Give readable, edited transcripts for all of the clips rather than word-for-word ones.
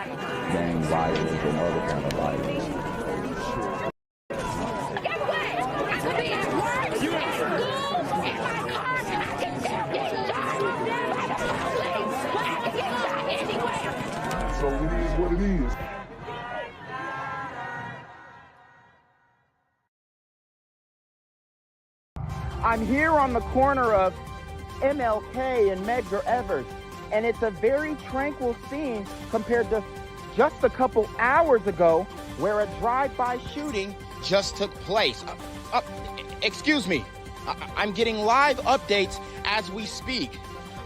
gang violence and other kind of violence. Guess what? I could be at work, at school, in my car, and I can still get shot by the police. But I can get shot anywhere. So it is what it is. I'm here on the corner of MLK and Medgar Evers, and it's a very tranquil scene compared to just a couple hours ago where a drive-by shooting just took place. Excuse me, I'm getting live updates as we speak.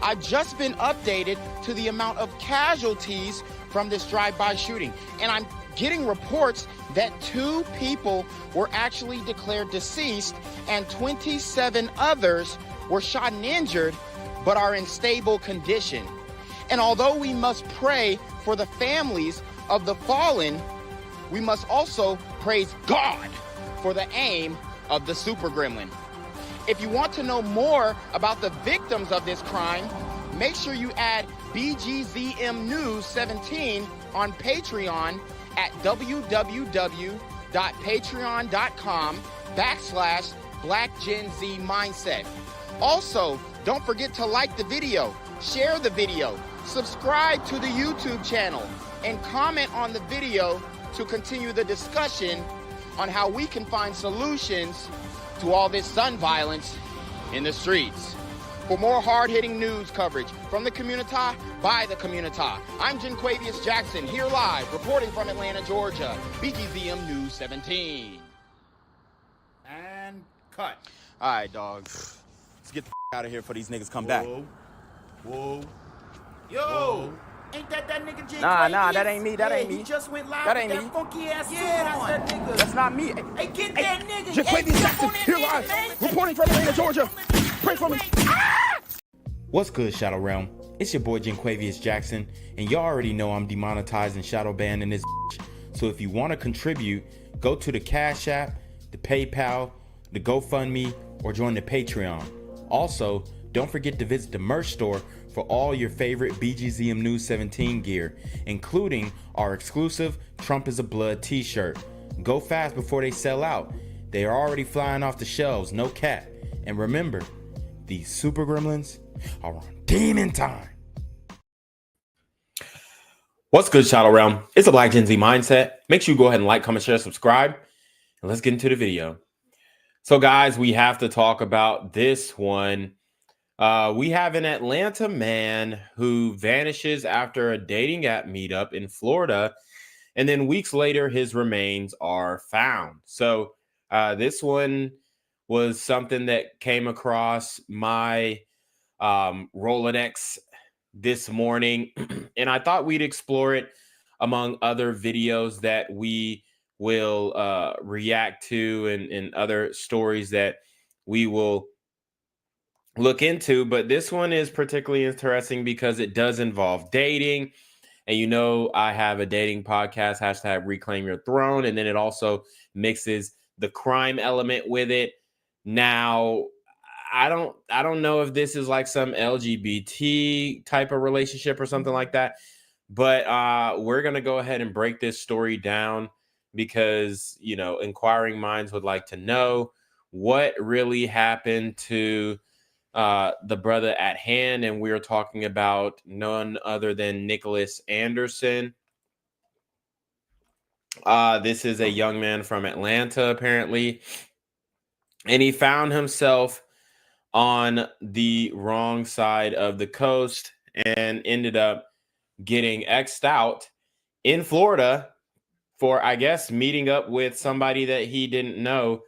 I've just been updated to the amount of casualties from this drive-by shooting, and I'm getting reports that 2 people were actually declared deceased and 27 others were shot and injured but are in stable condition. And although we must pray for the families of the fallen, we must also praise God for the aim of the super gremlin. If you want to know more about the victims of this crime, make sure you add BGZM News 17 on Patreon at www.patreon.com/blackgenzmindset. Also, don't forget to like the video, share the video, subscribe to the YouTube channel, and comment on the video to continue the discussion on how we can find solutions to all this gun violence in the streets. For more hard-hitting news coverage from the community, by the community, I'm Jenquavius Jackson, here live, reporting from Atlanta, Georgia, BGZM News 17. And cut. All right, dog. Let's get the out of here before these niggas come back. Whoa. Yo. Ain't that nigga J? Nah, that ain't me. That ain't me. He just went live. That ain't with me. That funky ass suit on. That's that nigga. That's not me. Hey, get that nigga. Jenquavius Jackson, here live, reporting from Atlanta, Georgia. Pray for me. What's good, Shadow Realm? It's your boy Jenquavius Jackson, and y'all already know I'm demonetized and shadow banned in this bitch. So if you want to contribute, go to the Cash App, the PayPal, the GoFundMe, or join the Patreon. Also, don't forget to visit the merch store for all your favorite BGZM News 17 gear, including our exclusive Trump is a Blood t-shirt. Go fast before they sell out. They are already flying off the shelves, no cap. And remember, these super gremlins are on demon time. What's good, Shadow Realm? It's a Black Gen Z Mindset. Make sure you go ahead and like, comment, share, subscribe, and let's get into the video. So, guys, we have to talk about this one. We have an Atlanta man who vanishes after a dating app meetup in Florida, and then weeks later, his remains are found. So, this one was something that came across my Rolodex this morning, and I thought we'd explore it among other videos that we will react to and other stories that we will look into. But this one is particularly interesting because it does involve dating. And you know, I have a dating podcast, hashtag Reclaim Your Throne, and then it also mixes the crime element with it. Now, I don't know if this is like some LGBT type of relationship or something like that, but we're going to go ahead and break this story down because, you know, inquiring minds would like to know what really happened to the brother at hand. And we're talking about none other than Nicholas Anderson. This is a young man from Atlanta, apparently, and he found himself on the wrong side of the coast and ended up getting X'd out in Florida for, I guess, meeting up with somebody that he didn't know.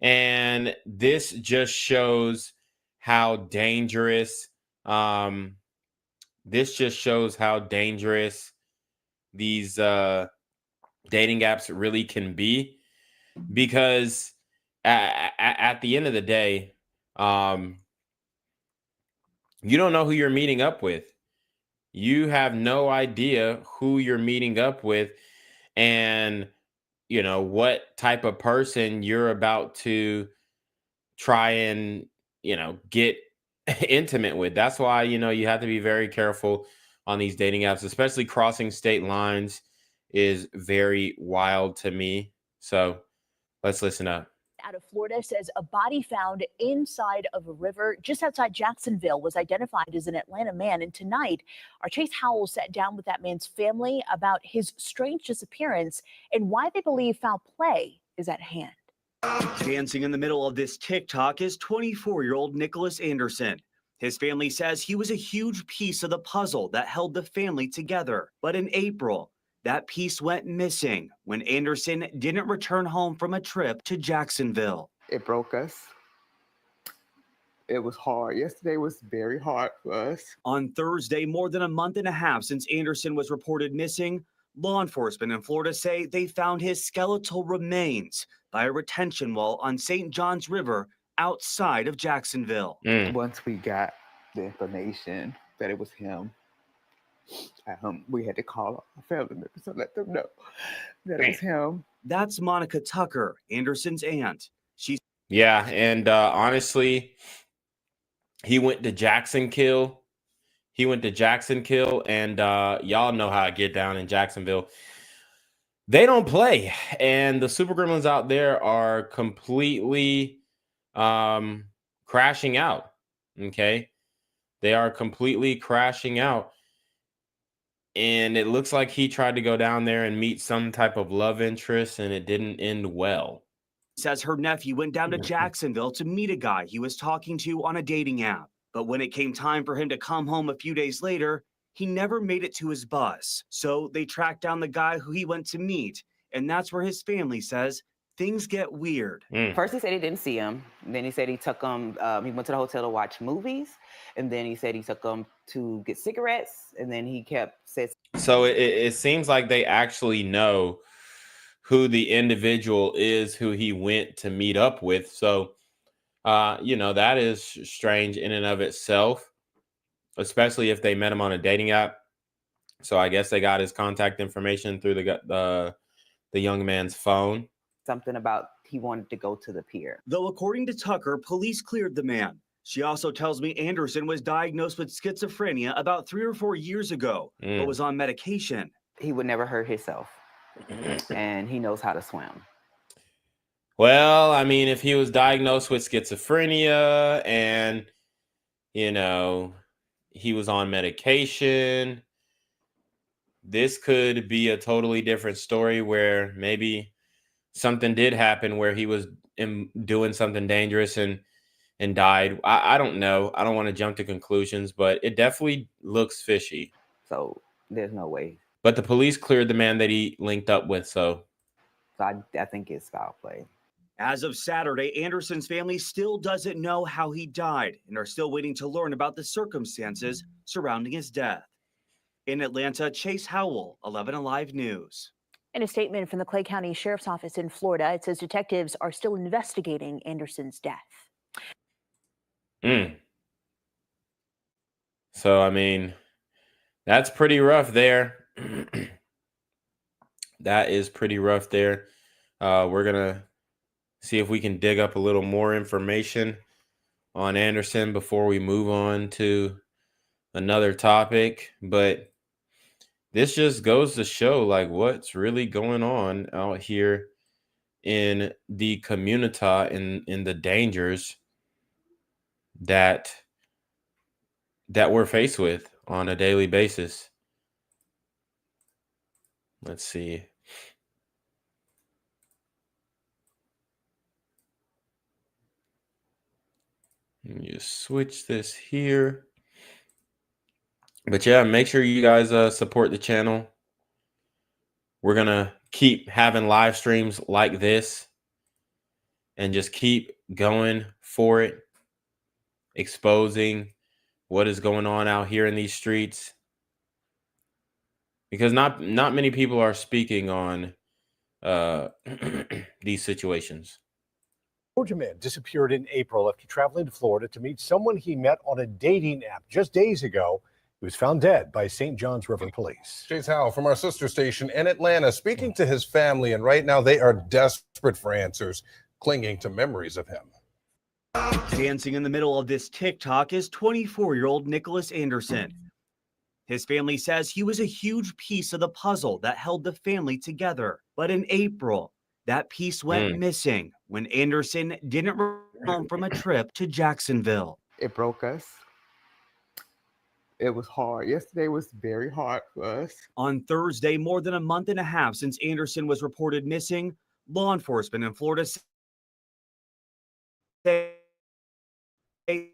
And this just shows how dangerous, these dating apps really can be, because at the end of the day, you don't know who you're meeting up with. You have no idea who you're meeting up with and, you know, what type of person you're about to try and, you know, get intimate with. That's why, you know, you have to be very careful on these dating apps, especially crossing state lines, is very wild to me. So let's listen up. Out of Florida says a body found inside of a river just outside Jacksonville was identified as an Atlanta man. And tonight, our Chase Howell sat down with that man's family about his strange disappearance and why they believe foul play is at hand. Dancing in the middle of this TikTok is 24-year-old Nicholas Anderson. His family says he was a huge piece of the puzzle that held the family together. But in April, that piece went missing when Anderson didn't return home from a trip to Jacksonville. It broke us. It was hard. Yesterday was very hard for us. On Thursday, more than a month and a half since Anderson was reported missing, law enforcement in Florida say they found his skeletal remains by a retention wall on St. Johns River outside of Jacksonville. Once we got the information that it was him, we had to call our family members to let them know that it was him. That's Monica Tucker, Anderson's aunt. Yeah, and honestly, he went to Jacksonville. And y'all know how I get down in Jacksonville. They don't play, and the Super Gremlins out there are completely crashing out. Okay, they are completely crashing out. And it looks like he tried to go down there and meet some type of love interest, and it didn't end well. Says her nephew went down to Jacksonville to meet a guy he was talking to on a dating app. But when it came time for him to come home a few days later, he never made it to his bus. So they tracked down the guy who he went to meet. And that's where his family says things get weird. First, he said he didn't see him. Then he said he took him, he went to the hotel to watch movies. And then he said he took him to get cigarettes. And then he said. So it seems like they actually know who the individual is who he went to meet up with. So, that is strange in and of itself, especially if they met him on a dating app. So I guess they got his contact information through the young man's phone. Something about he wanted to go to the pier. Though according to Tucker, police cleared the man. She also tells me Anderson was diagnosed with schizophrenia about 3 or 4 years ago, but was on medication. He would never hurt himself, and he knows how to swim. Well, I mean, if he was diagnosed with schizophrenia and, he was on medication, this could be a totally different story where maybe something did happen where he was doing something dangerous and died. I don't know. I don't want to jump to conclusions, but it definitely looks fishy. So there's no way. But the police cleared the man that he linked up with, so I think it's foul play. As of Saturday, Anderson's family still doesn't know how he died and are still waiting to learn about the circumstances surrounding his death. In Atlanta, Chase Howell, 11 Alive News. In a statement from the Clay County Sheriff's Office in Florida, it says detectives are still investigating Anderson's death. So, I mean, that's pretty rough there. That is pretty rough there. We're going to see if we can dig up a little more information on Anderson before we move on to another topic. But this just goes to show like what's really going on out here in the community, in the dangers that we're faced with on a daily basis. Let's see. You switch this here. But yeah, make sure you guys support the channel. We're going to keep having live streams like this and just keep going for it, exposing what is going on out here in these streets. Because not many people are speaking on these situations. Georgia man disappeared in April after traveling to Florida to meet someone he met on a dating app. Just days ago, he was found dead by St. Johns River police. Chase Howell from our sister station in Atlanta speaking to his family, and right now they are desperate for answers, clinging to memories of him. Dancing in the middle of this TikTok is 24-year-old Nicholas Anderson. His family says he was a huge piece of the puzzle that held the family together. But in April, that piece went missing when Anderson didn't return home from a trip to Jacksonville. It broke us. It was hard. Yesterday was very hard for us. On Thursday, more than a month and a half since Anderson was reported missing, law enforcement in Florida say they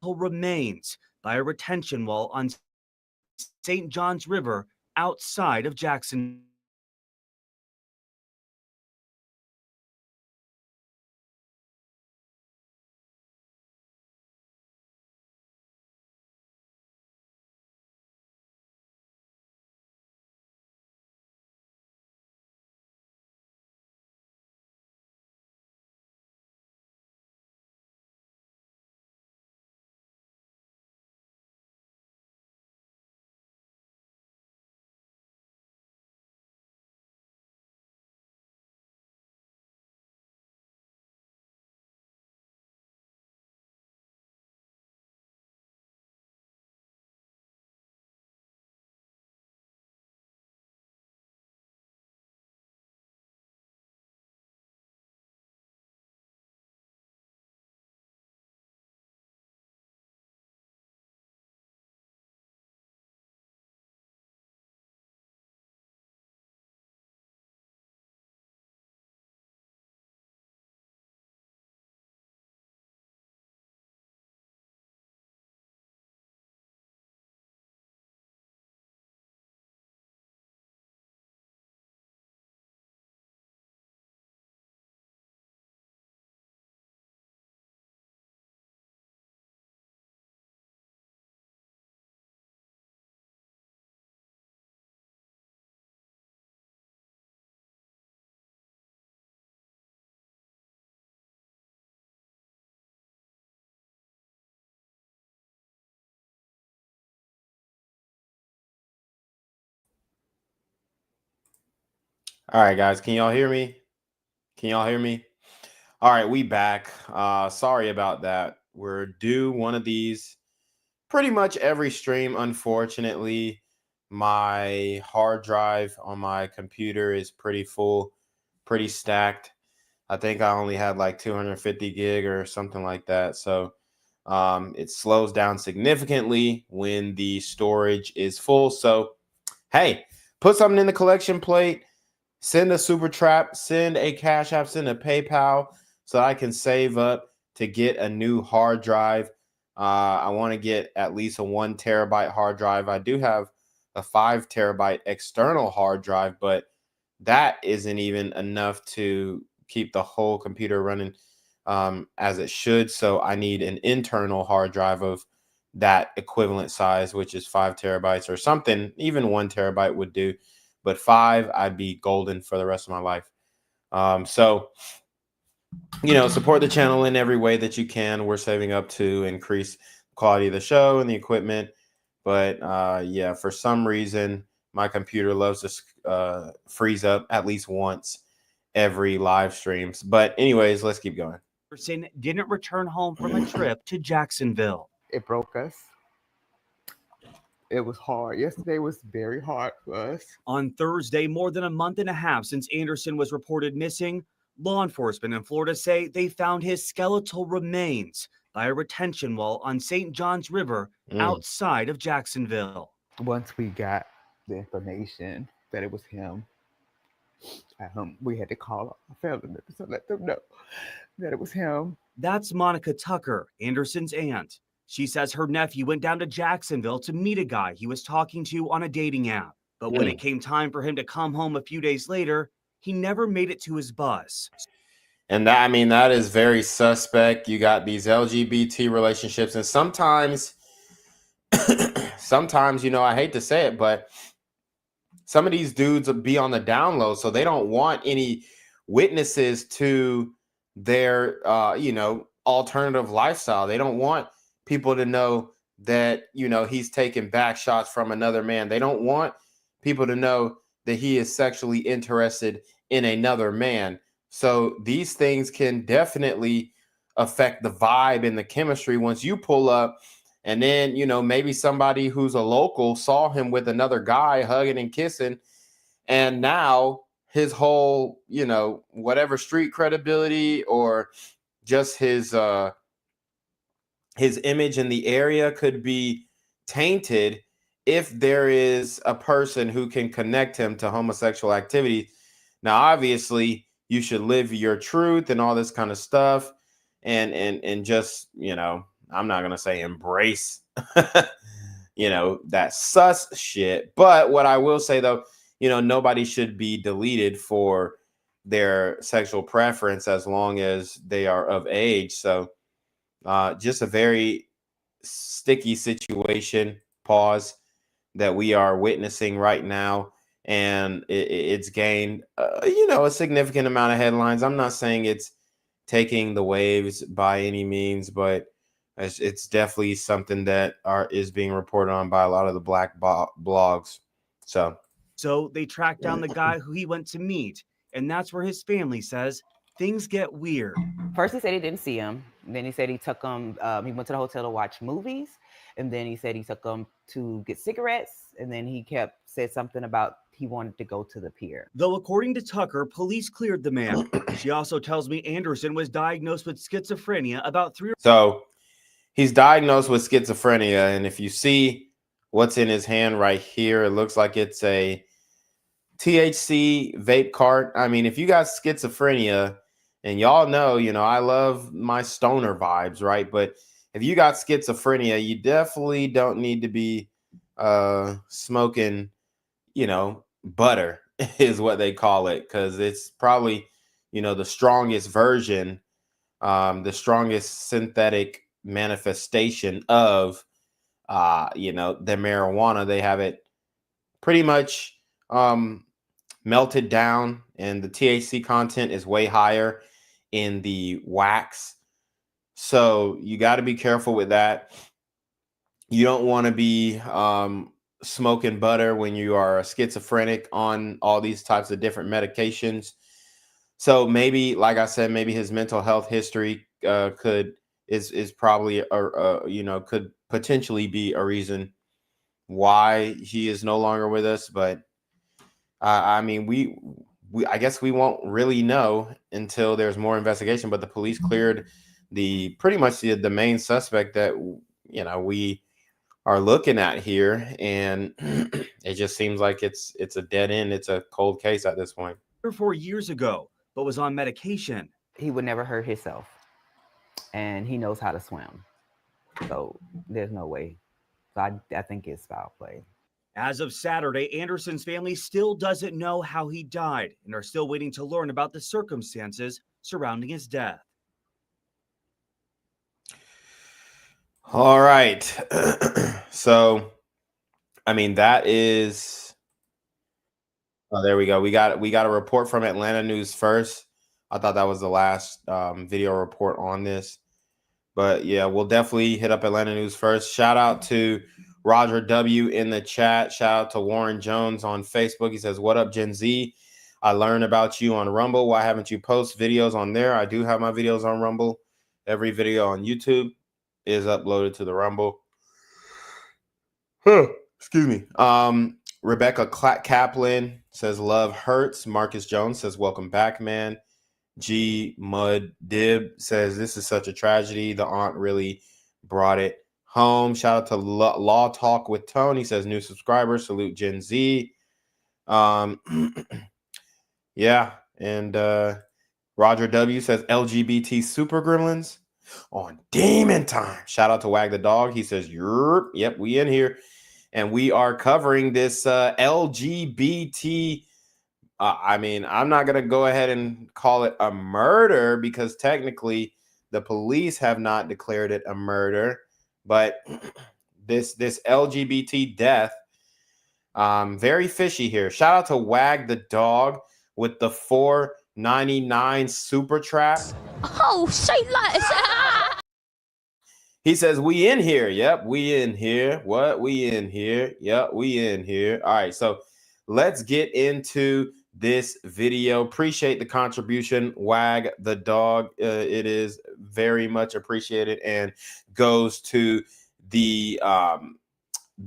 remains by a retention wall on St. John's River outside of Jackson. All right, guys, can y'all hear me? Can y'all hear me? All right, we back. Sorry about that. We're due one of these pretty much every stream. Unfortunately, my hard drive on my computer is pretty full, pretty stacked. I think I only had like 250 gig or something like that. So it slows down significantly when the storage is full. So, hey, put something in the collection plate. Send a super trap, send a Cash App, send a PayPal so I can save up to get a new hard drive. I want to get at least a 1 terabyte hard drive. I do have a 5 terabyte external hard drive, but that isn't even enough to keep the whole computer running as it should. So I need an internal hard drive of that equivalent size, which is 5 terabytes or something. Even 1 terabyte would do. But 5, I'd be golden for the rest of my life. So, support the channel in every way that you can. We're saving up to increase the quality of the show and the equipment. But yeah, for some reason, my computer loves to freeze up at least once every live streams. But anyways, let's keep going. Anderson didn't return home from a trip to Jacksonville. It broke us. It was hard. Yesterday was very hard for us. On Thursday, more than a month and a half since Anderson was reported missing, law enforcement in Florida say they found his skeletal remains by a retention wall on St. John's River outside of Jacksonville. Once we got the information that it was him, we had to call our family members to let them know that it was him. That's Monica Tucker, Anderson's aunt. She says her nephew went down to Jacksonville to meet a guy he was talking to on a dating app. But when it came time for him to come home a few days later, he never made it to his bus. And that, I mean, that is very suspect. You got these LGBT relationships, and sometimes, sometimes, you know, I hate to say it, but some of these dudes will be on the down low, so they don't want any witnesses to their, you know, alternative lifestyle. They don't want people to know that, you know, he's taking back shots from another man. They don't want people to know that he is sexually interested in another man. So these things can definitely affect the vibe and the chemistry once you pull up. And then, you know, maybe somebody who's a local saw him with another guy hugging and kissing. And now his whole, you know, whatever street credibility or just his image in the area could be tainted if there is a person who can connect him to homosexual activity. Now, obviously, you should live your truth and all this kind of stuff. And just, you know, I'm not going to say embrace, you know, that sus shit. But what I will say, though, you know, nobody should be deleted for their sexual preference as long as they are of age. So just a very sticky situation, pause, that we are witnessing right now. And it's gained, you know, a significant amount of headlines. I'm not saying it's taking the waves by any means, but it's definitely something that is being reported on by a lot of the black blogs. So they tracked down the guy who he went to meet, and that's where his family says things get weird. First, he said he didn't see him. Then he said he took him, he went to the hotel to watch movies. And then he said he took him to get cigarettes. And then he said something about he wanted to go to the pier. Though according to Tucker, police cleared the man. She also tells me Anderson was diagnosed with schizophrenia about 3 So he's diagnosed with schizophrenia. And if you see what's in his hand right here, it looks like it's a THC vape cart. I mean, if you got schizophrenia, and y'all know, you know, I love my stoner vibes, right? But if you got schizophrenia, you definitely don't need to be smoking, you know, butter is what they call it, because it's probably, you know, the strongest version, the strongest synthetic manifestation of, you know, the marijuana. They have it pretty much melted down, and the THC content is way higher in the wax. So you got to be careful with that. You don't want to be smoking butter when you are a schizophrenic on all these types of different medications. So maybe, like I said, maybe his mental health history is probably you know, could potentially be a reason why he is no longer with us. But I mean, I guess we won't really know until there's more investigation. But the police cleared pretty much the main suspect that, you know, we are looking at here, and it just seems like it's a dead end. It's a cold case at this point. 3 or 4 years ago, but was on medication. He would never hurt himself, and he knows how to swim. So there's no way. So I think it's foul play. As of Saturday, Anderson's family still doesn't know how he died and are still waiting to learn about the circumstances surrounding his death. All right. So, I mean, that is, oh, there we go. We got a report from Atlanta News First. I thought that was the last video report on this. But yeah, we'll definitely hit up Atlanta News First. Shout out to Roger W in the chat. Shout out to Warren Jones on Facebook. He says, "What up, Gen Z? I learned about you on Rumble. Why haven't you post videos on there?" I do have my videos on Rumble. Every video on YouTube is uploaded to the Rumble. Excuse me. Rebecca Kaplan says, "Love hurts." Marcus Jones says, "Welcome back, man." G Mud Dib says, "This is such a tragedy. The aunt really brought it home." Shout out to Law Talk with Tony. Says, "New subscribers, salute Gen Z." Yeah, and Roger W says, "LGBT super gremlins on Demon Time." Shout out to Wag the Dog. He says, "Yep, we in here." And we are covering this LGBT I mean, I'm not going to go ahead and call it a murder because technically the police have not declared it a murder. But this LGBT death, very fishy here. Shout out to Wag the dog with the $4.99 super trap. Oh, say like He says, we in here. Yep, we in here. What? We in here. Yep, we in here. All right, so let's get into this video. Appreciate the contribution, Wag the dog. It is very much appreciated and goes to the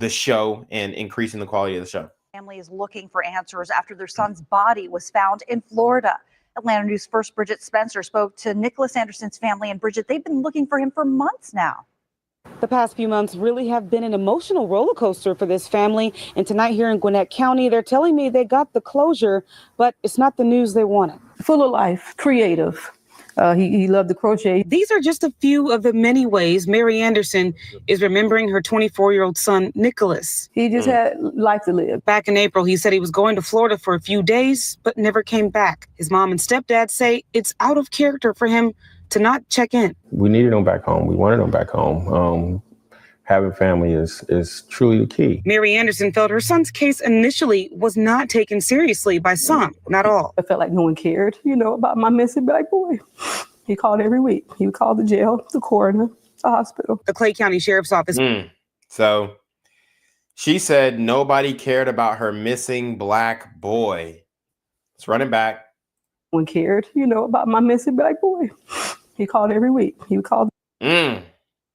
show and increasing the quality of the show. Family is looking for answers after their son's body was found in Florida. Atlanta News First Bridget Spencer spoke to Nicholas Anderson's family, and Bridget, they've been looking for him for months now. The past few months really have been an emotional roller coaster for this family. And tonight here in Gwinnett County, they're telling me they got the closure, but it's not the news they wanted. Full of life, creative. He loved to crochet. These are just a few of the many ways Mary Anderson is remembering her 24-year-old son, Nicholas. He just had life to live. Back in April, he said he was going to Florida for a few days, but never came back. His mom and stepdad say it's out of character for him to not check in. We needed him back home. We wanted him back home. Having family is truly the key. Mary Anderson felt her son's case initially was not taken seriously by some, not all. I felt like no one cared, about my missing black boy. He called every week. He would call the jail, the coroner, the hospital. The Clay County Sheriff's Office. So she said nobody cared about her missing black boy. Let's run it back. No one cared, about my missing black boy. He called every week. He would call.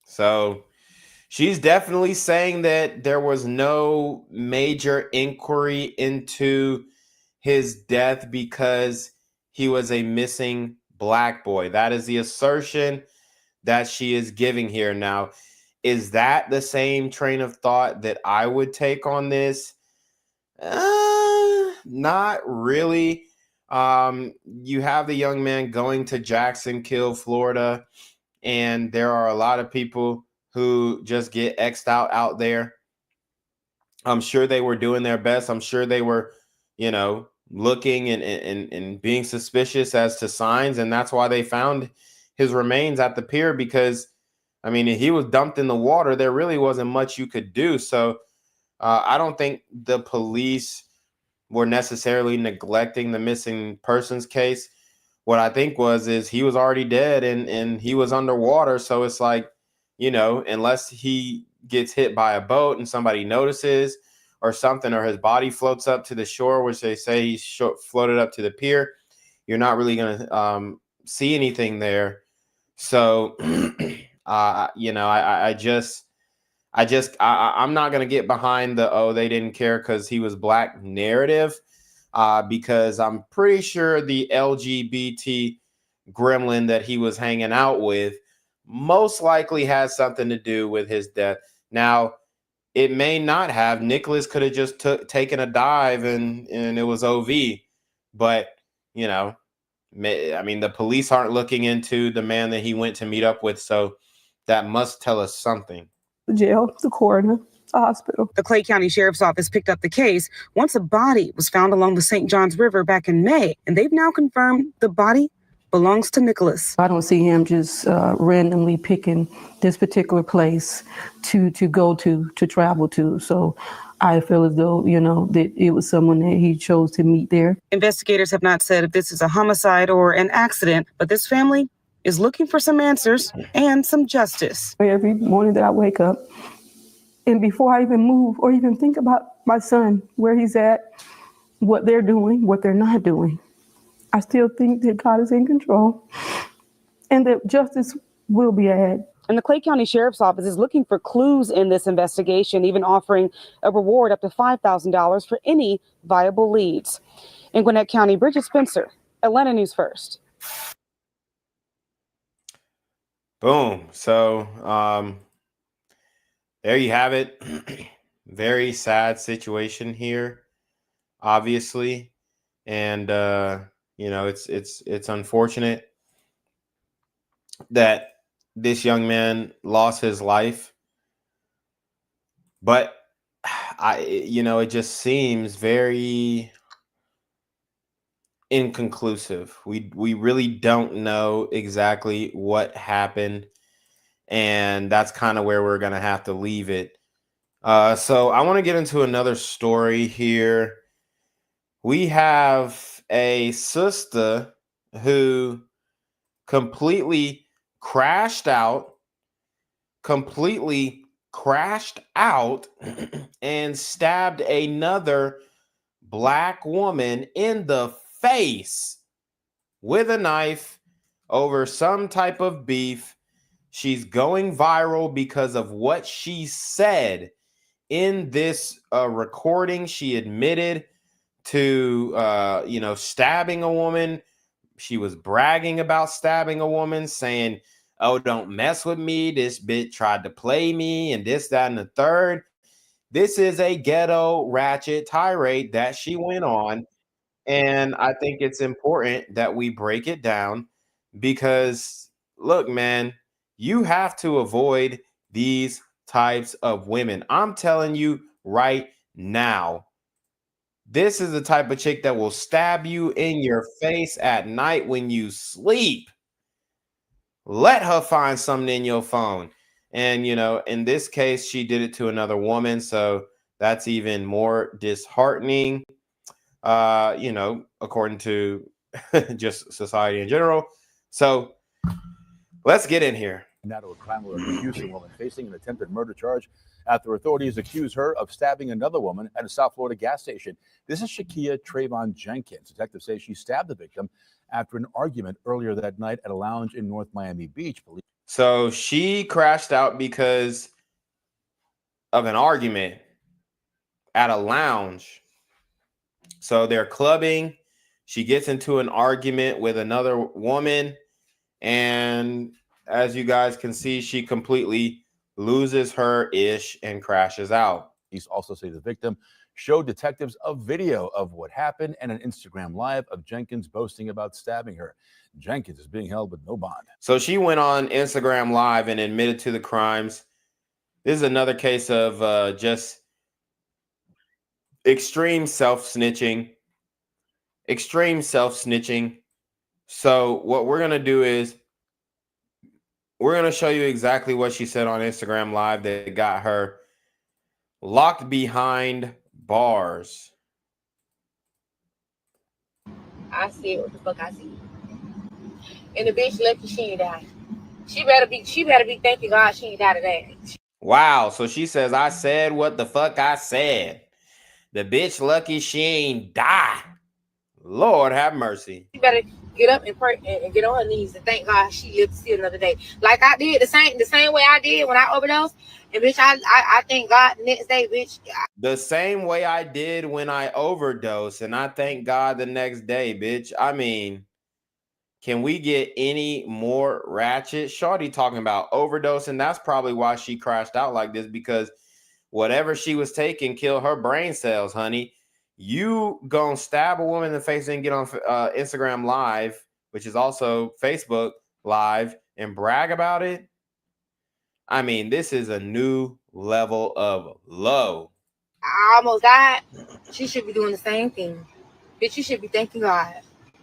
So she's definitely saying that there was no major inquiry into his death because he was a missing black boy. That is the assertion that she is giving here. Now, is that the same train of thought that I would take on this? Not really. You have the young man going to Jacksonville, Florida, and there are a lot of people who just get X'd out there. I'm sure they were doing their best. I'm sure they were, looking and being suspicious as to signs. And that's why they found his remains at the pier, because, if he was dumped in the water, there really wasn't much you could do. So I don't think the police were necessarily neglecting the missing persons case. What I think is he was already dead and he was underwater. So it's like, unless he gets hit by a boat and somebody notices or something, or his body floats up to the shore, which they say he floated up to the pier, you're not really going to see anything there. So, I'm not going to get behind the, they didn't care because he was black narrative, because I'm pretty sure the LGBT gremlin that he was hanging out with most likely has something to do with his death. Now, it may not have. Nicholas could have just taken a dive and it was OV. But, the police aren't looking into the man that he went to meet up with. So that must tell us something. The jail, the coroner, the hospital. The Clay County Sheriff's Office picked up the case once a body was found along the St. Johns River back in May. And they've now confirmed the body belongs to Nicholas. I don't see him just randomly picking this particular place to go to travel to. So I feel as though, that it was someone that he chose to meet there. Investigators have not said if this is a homicide or an accident, but this family is looking for some answers and some justice. Every morning that I wake up, and before I even move or even think about my son, where he's at, what they're doing, what they're not doing, I still think that God is in control and that justice will be had. And the Clay County Sheriff's Office is looking for clues in this investigation, even offering a reward up to $5,000 for any viable leads. In Gwinnett County, Bridget Spencer, Atlanta News First. Boom. So there you have it. Very sad situation here, obviously. And, it's unfortunate that this young man lost his life. But it just seems very inconclusive. We really don't know exactly what happened, and that's kind of where we're gonna have to leave it. So I want to get into another story here. We have a sister who completely crashed out, and stabbed another black woman in the face with a knife over some type of beef. She's going viral because of what she said in this recording. She admitted to stabbing a woman. She was bragging about stabbing a woman, saying, "Oh, don't mess with me. This bitch tried to play me," and this, that, and the third. This is a ghetto ratchet tirade that she went on. And I think it's important that we break it down because, look, man, you have to avoid these types of women. I'm telling you right now, this is the type of chick that will stab you in your face at night when you sleep. Let her find something in your phone. And, in this case, she did it to another woman. So that's even more disheartening, according to just society in general. So let's get in here. Now to a crime alert. A Houston woman facing an attempted murder charge after authorities accuse her of stabbing another woman at a South Florida gas station. This is Shakia Trayvon Jenkins. Detectives say she stabbed the victim after an argument earlier that night at a lounge in North Miami Beach. So she crashed out because of an argument at a lounge. So they're clubbing. She gets into an argument with another woman. And as you guys can see, she completely loses her ish and crashes out. Police also say the victim showed detectives a video of what happened and an Instagram live of Jenkins boasting about stabbing her. Jenkins is being held with no bond. So she went on Instagram live and admitted to the crimes. This is another case of just extreme self-snitching. So what we're going to do is we're going to show you exactly what she said on Instagram live that got her locked behind bars. I said what the fuck I said. And the bitch lucky she ain't died. She better be thanking God she ain't died today. Wow. So she says, I said what the fuck I said. The bitch lucky she ain't die. Lord have mercy. She better get up and pray and get on her knees and thank God she lived to see another day. Like I did the same way I did when I overdosed. And bitch, I thank God the next day, bitch. The same way I did when I overdosed, and I thank God the next day, bitch. I mean, can we get any more ratchet? Shorty talking about overdose, and that's probably why she crashed out like this, because whatever she was taking killed her brain cells, honey. You gonna stab a woman in the face and get on Instagram Live, which is also Facebook Live, and brag about it? I mean, this is a new level of low. I almost died. She should be doing the same thing. Bitch, you should be thanking God.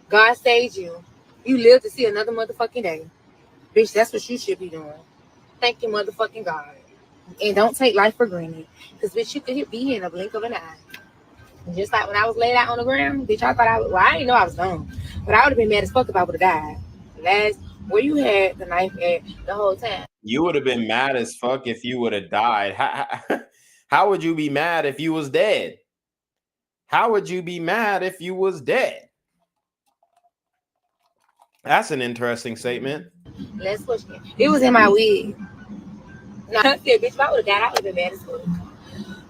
God saved you. You live to see another motherfucking day. Bitch, that's what you should be doing. Thank you, motherfucking God. And don't take life for granted. Because, bitch, you could be here in a blink of an eye. And just like when I was laid out on the ground, bitch, I thought I didn't know I was gone. But I would have been mad as fuck if I would have died. Where you had the knife at the whole time. You would have been mad as fuck if you would have died. How would you be mad if you was dead? How would you be mad if you was dead? That's an interesting statement. Let's push it. It was in my wig. No, I said, bitch, if I would have died, I would have been mad as fuck.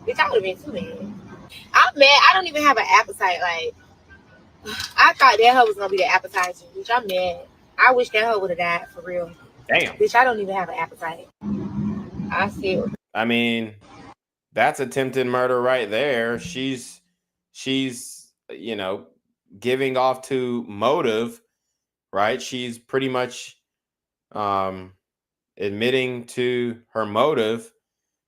Bitch, I would have been too mad. I'm mad. I don't even have an appetite. Like, I thought that hoe was going to be the appetizer. Bitch, I'm mad. I wish that hoe would have died for real. Damn. Bitch, I don't even have an appetite. I mean, that's attempted murder right there. She's giving off to motive, right? She's pretty much admitting to her motive,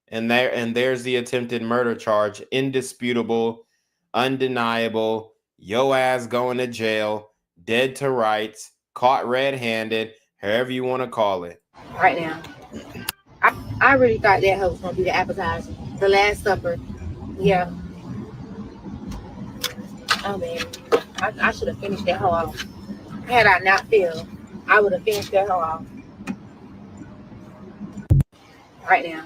and there's the attempted murder charge. Indisputable, undeniable, Yo ass going to jail, dead to rights, caught red-handed, however you want to call it. Right now. I really thought that hoe was going to be the appetizer. The Last Supper. Yeah. Oh, man. I should have finished that hoe off. Had I not failed, I would have finished that hoe off. Right now.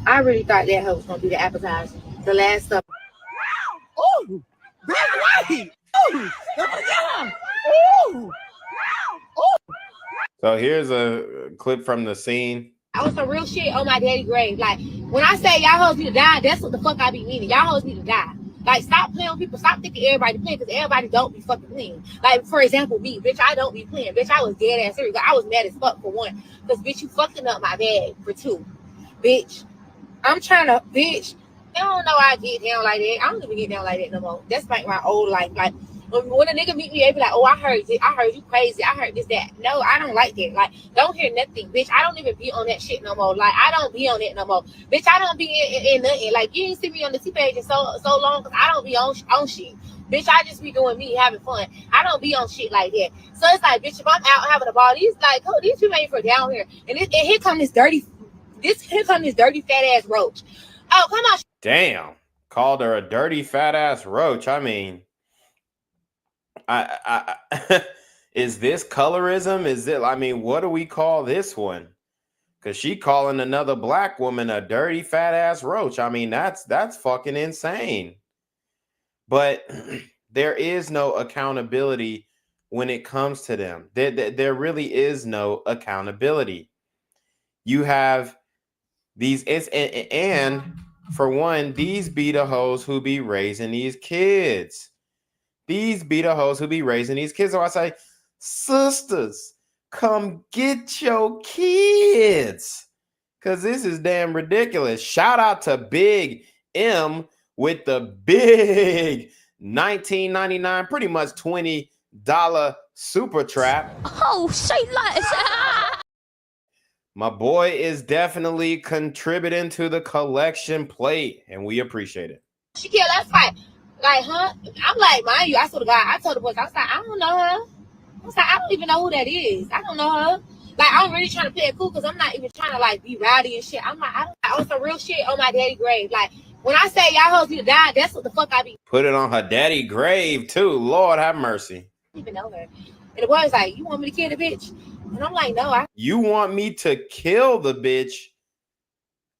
I really thought that hoe was going to be the appetizer. The Last Supper. Oh, that's right. Oh, oh, oh. So here's a clip from the scene. I was some real shit on my daddy grave. Like, when I say y'all hoes need to die, that's what the fuck I be meaning. Y'all hoes need to die. Like, stop playing with people. Stop thinking everybody playing, because everybody don't be fucking playing. Like, for example, me, bitch, I don't be playing. Bitch, I was dead ass serious. I was mad as fuck for one. Because, bitch, you fucking up my bag for two. Bitch, I'm trying to, bitch, I don't know I get down like that. I don't even get down like that no more. That's like my old life. Like, when a nigga meet me, they be like, oh, I heard you crazy. I heard this, that. No, I don't like that. Like, don't hear nothing, bitch. I don't even be on that shit no more. Like, I don't be on that no more. Bitch, I don't be in nothing. Like, you ain't see me on the T-page in so long, because I don't be on shit. Bitch, I just be doing me, having fun. I don't be on shit like that. So it's like, bitch, if I'm out having a ball, these people ain't for down here. And here come this dirty fat ass roach. Oh, come on. Damn. Called her a dirty fat ass roach. I mean, I is this colorism? Is it, I mean, what do we call this one? Because she calling another black woman a dirty fat ass roach. I mean, that's fucking insane. But there is no accountability when it comes to them. There really is no accountability. You have these, and for one, these be the hoes who be raising these kids. These be the hoes who be raising these kids. So I say, sisters, come get your kids, because this is damn ridiculous. Shout out to Big M with the big $19.99, pretty much $20 super trap. Oh, say less. My boy is definitely contributing to the collection plate, and we appreciate it. She killed us fight. Like, huh? I'm like, mind you, I swear to God, I told the boys, I was like, I don't know her. I was like, I don't even know who that is. I don't know her. Like, I'm really trying to play it cool, because I'm not even trying to, like, be rowdy and shit. I'm like, I was some real shit on my daddy grave. Like, when I say y'all hoes need to die, that's what the fuck I be. Put it on her daddy grave, too. Lord have mercy. I don't even know her. And the boy was like, you want me to kill the bitch? And I'm like, no. You want me to kill the bitch?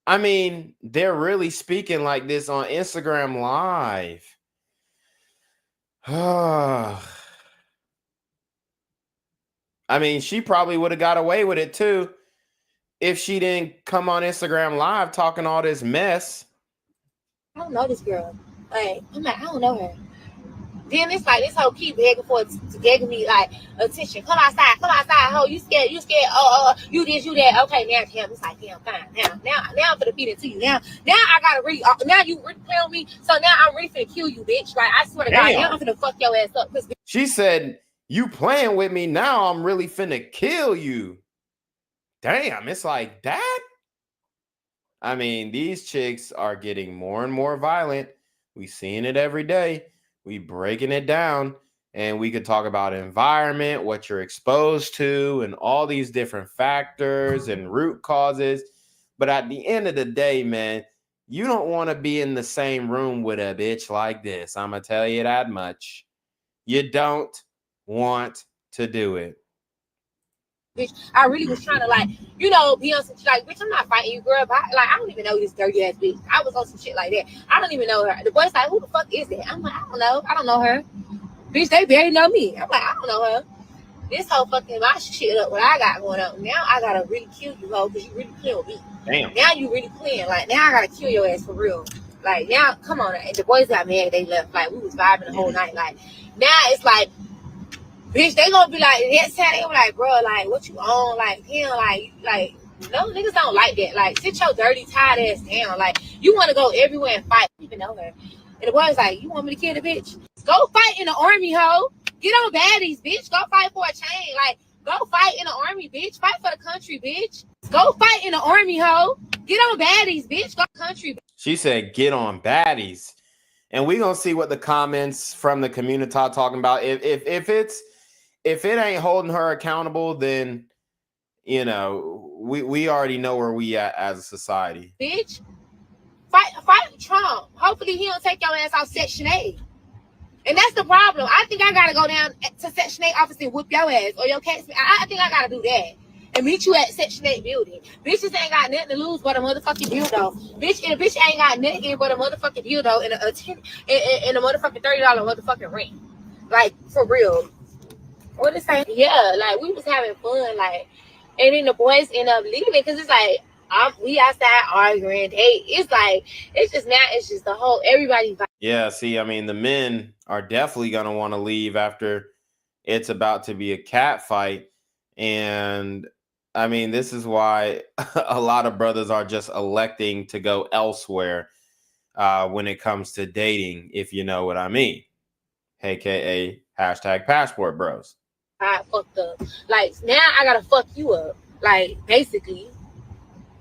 I mean, they're really speaking like this on Instagram Live. I mean, she probably would have got away with it too if she didn't come on Instagram Live talking all this mess. I don't know this girl. Like, I'm like, I don't know her. Then it's like this hoe keep begging me like attention. Come outside, ho. You scared? You this, you that. Okay, now damn, it's like damn, fine. Now I'm finna feed it to you. Now I gotta now you really play on me. So now I'm really finna kill you, bitch. Right? I swear to God, now I'm finna fuck your ass up. She said, "You playing with me now? I'm really finna kill you." Damn, it's like that. I mean, these chicks are getting more and more violent. We seeing it every day. We breaking it down, and we could talk about environment, what you're exposed to, and all these different factors and root causes. But at the end of the day, man, you don't want to be in the same room with a bitch like this. I'm going to tell you that much. You don't want to do it. Bitch, I really was trying to, like, you know, be on some shit like, bitch, I'm not fighting you, girl. But I don't even know this dirty ass bitch. I was on some shit like that. I don't even know her. The boy's like, who the fuck is that? I'm like, I don't know her. Bitch, they barely know me. I'm like, I don't know her. This whole fucking my shit up, what I got going on. Now I gotta really kill you, ho, because you really playing with me. Damn. Now you really playing. Like, now I gotta kill your ass for real. Like, now, come on. And the boys got mad. They left. Like, we was vibing the whole night. Like, now it's like, bitch, they gonna be like, next time they were like, bro, like, what you on? Like, damn, like, no, niggas don't like that. Like, sit your dirty, tired ass down. Like, you want to go everywhere and fight. I don't even know her. And the boy was like, you want me to kill the bitch? Go fight in the army, ho. Get on baddies, bitch. Go fight for a chain. Like, go fight in the army, bitch. Fight for the country, bitch. Go fight in the army, ho. Get on baddies, bitch. Go country. She said, get on baddies. And we're gonna see what the comments from the community talking about. If it ain't holding her accountable, then you know we already know where we at as a society. Bitch, fight Trump. Hopefully he don't take your ass off Section 8. And that's the problem. I think I gotta go down to Section 8 office and whoop your ass or your cats. I think I gotta do that and meet you at Section 8 building. Bitches ain't got nothing to lose but a motherfucking dildo. Bitch, and a bitch ain't got nothing but a motherfucking dildo and a motherfucking $30 motherfucking ring. Like, for real. What is saying? Yeah, like, we was having fun, like, and then the boys end up leaving because it's like, we outside arguing. It's like, it's just the whole, everybody. Yeah, see, I mean, the men are definitely going to want to leave after it's about to be a cat fight. And I mean, this is why a lot of brothers are just electing to go elsewhere when it comes to dating, if you know what I mean. AKA hashtag passport bros. I fucked up. Like, now I gotta fuck you up. Like, basically.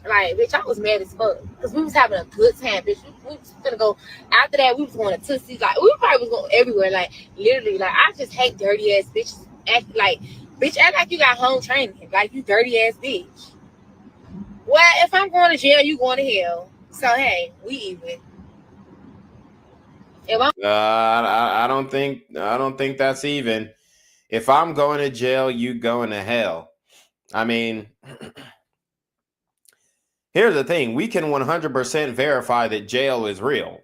Like, bitch, I was mad as fuck. Because we was having a good time, bitch. We was gonna go, after that, we was going to Tootsie's. Like, we probably was going everywhere. Like, literally, like, I just hate dirty ass bitches. Act like you got home training. Like, you dirty ass bitch. Well, if I'm going to jail, you going to hell. So, hey, we even. I don't think that's even. If I'm going to jail, you going to hell. I mean, here's the thing. We can 100% verify that jail is real.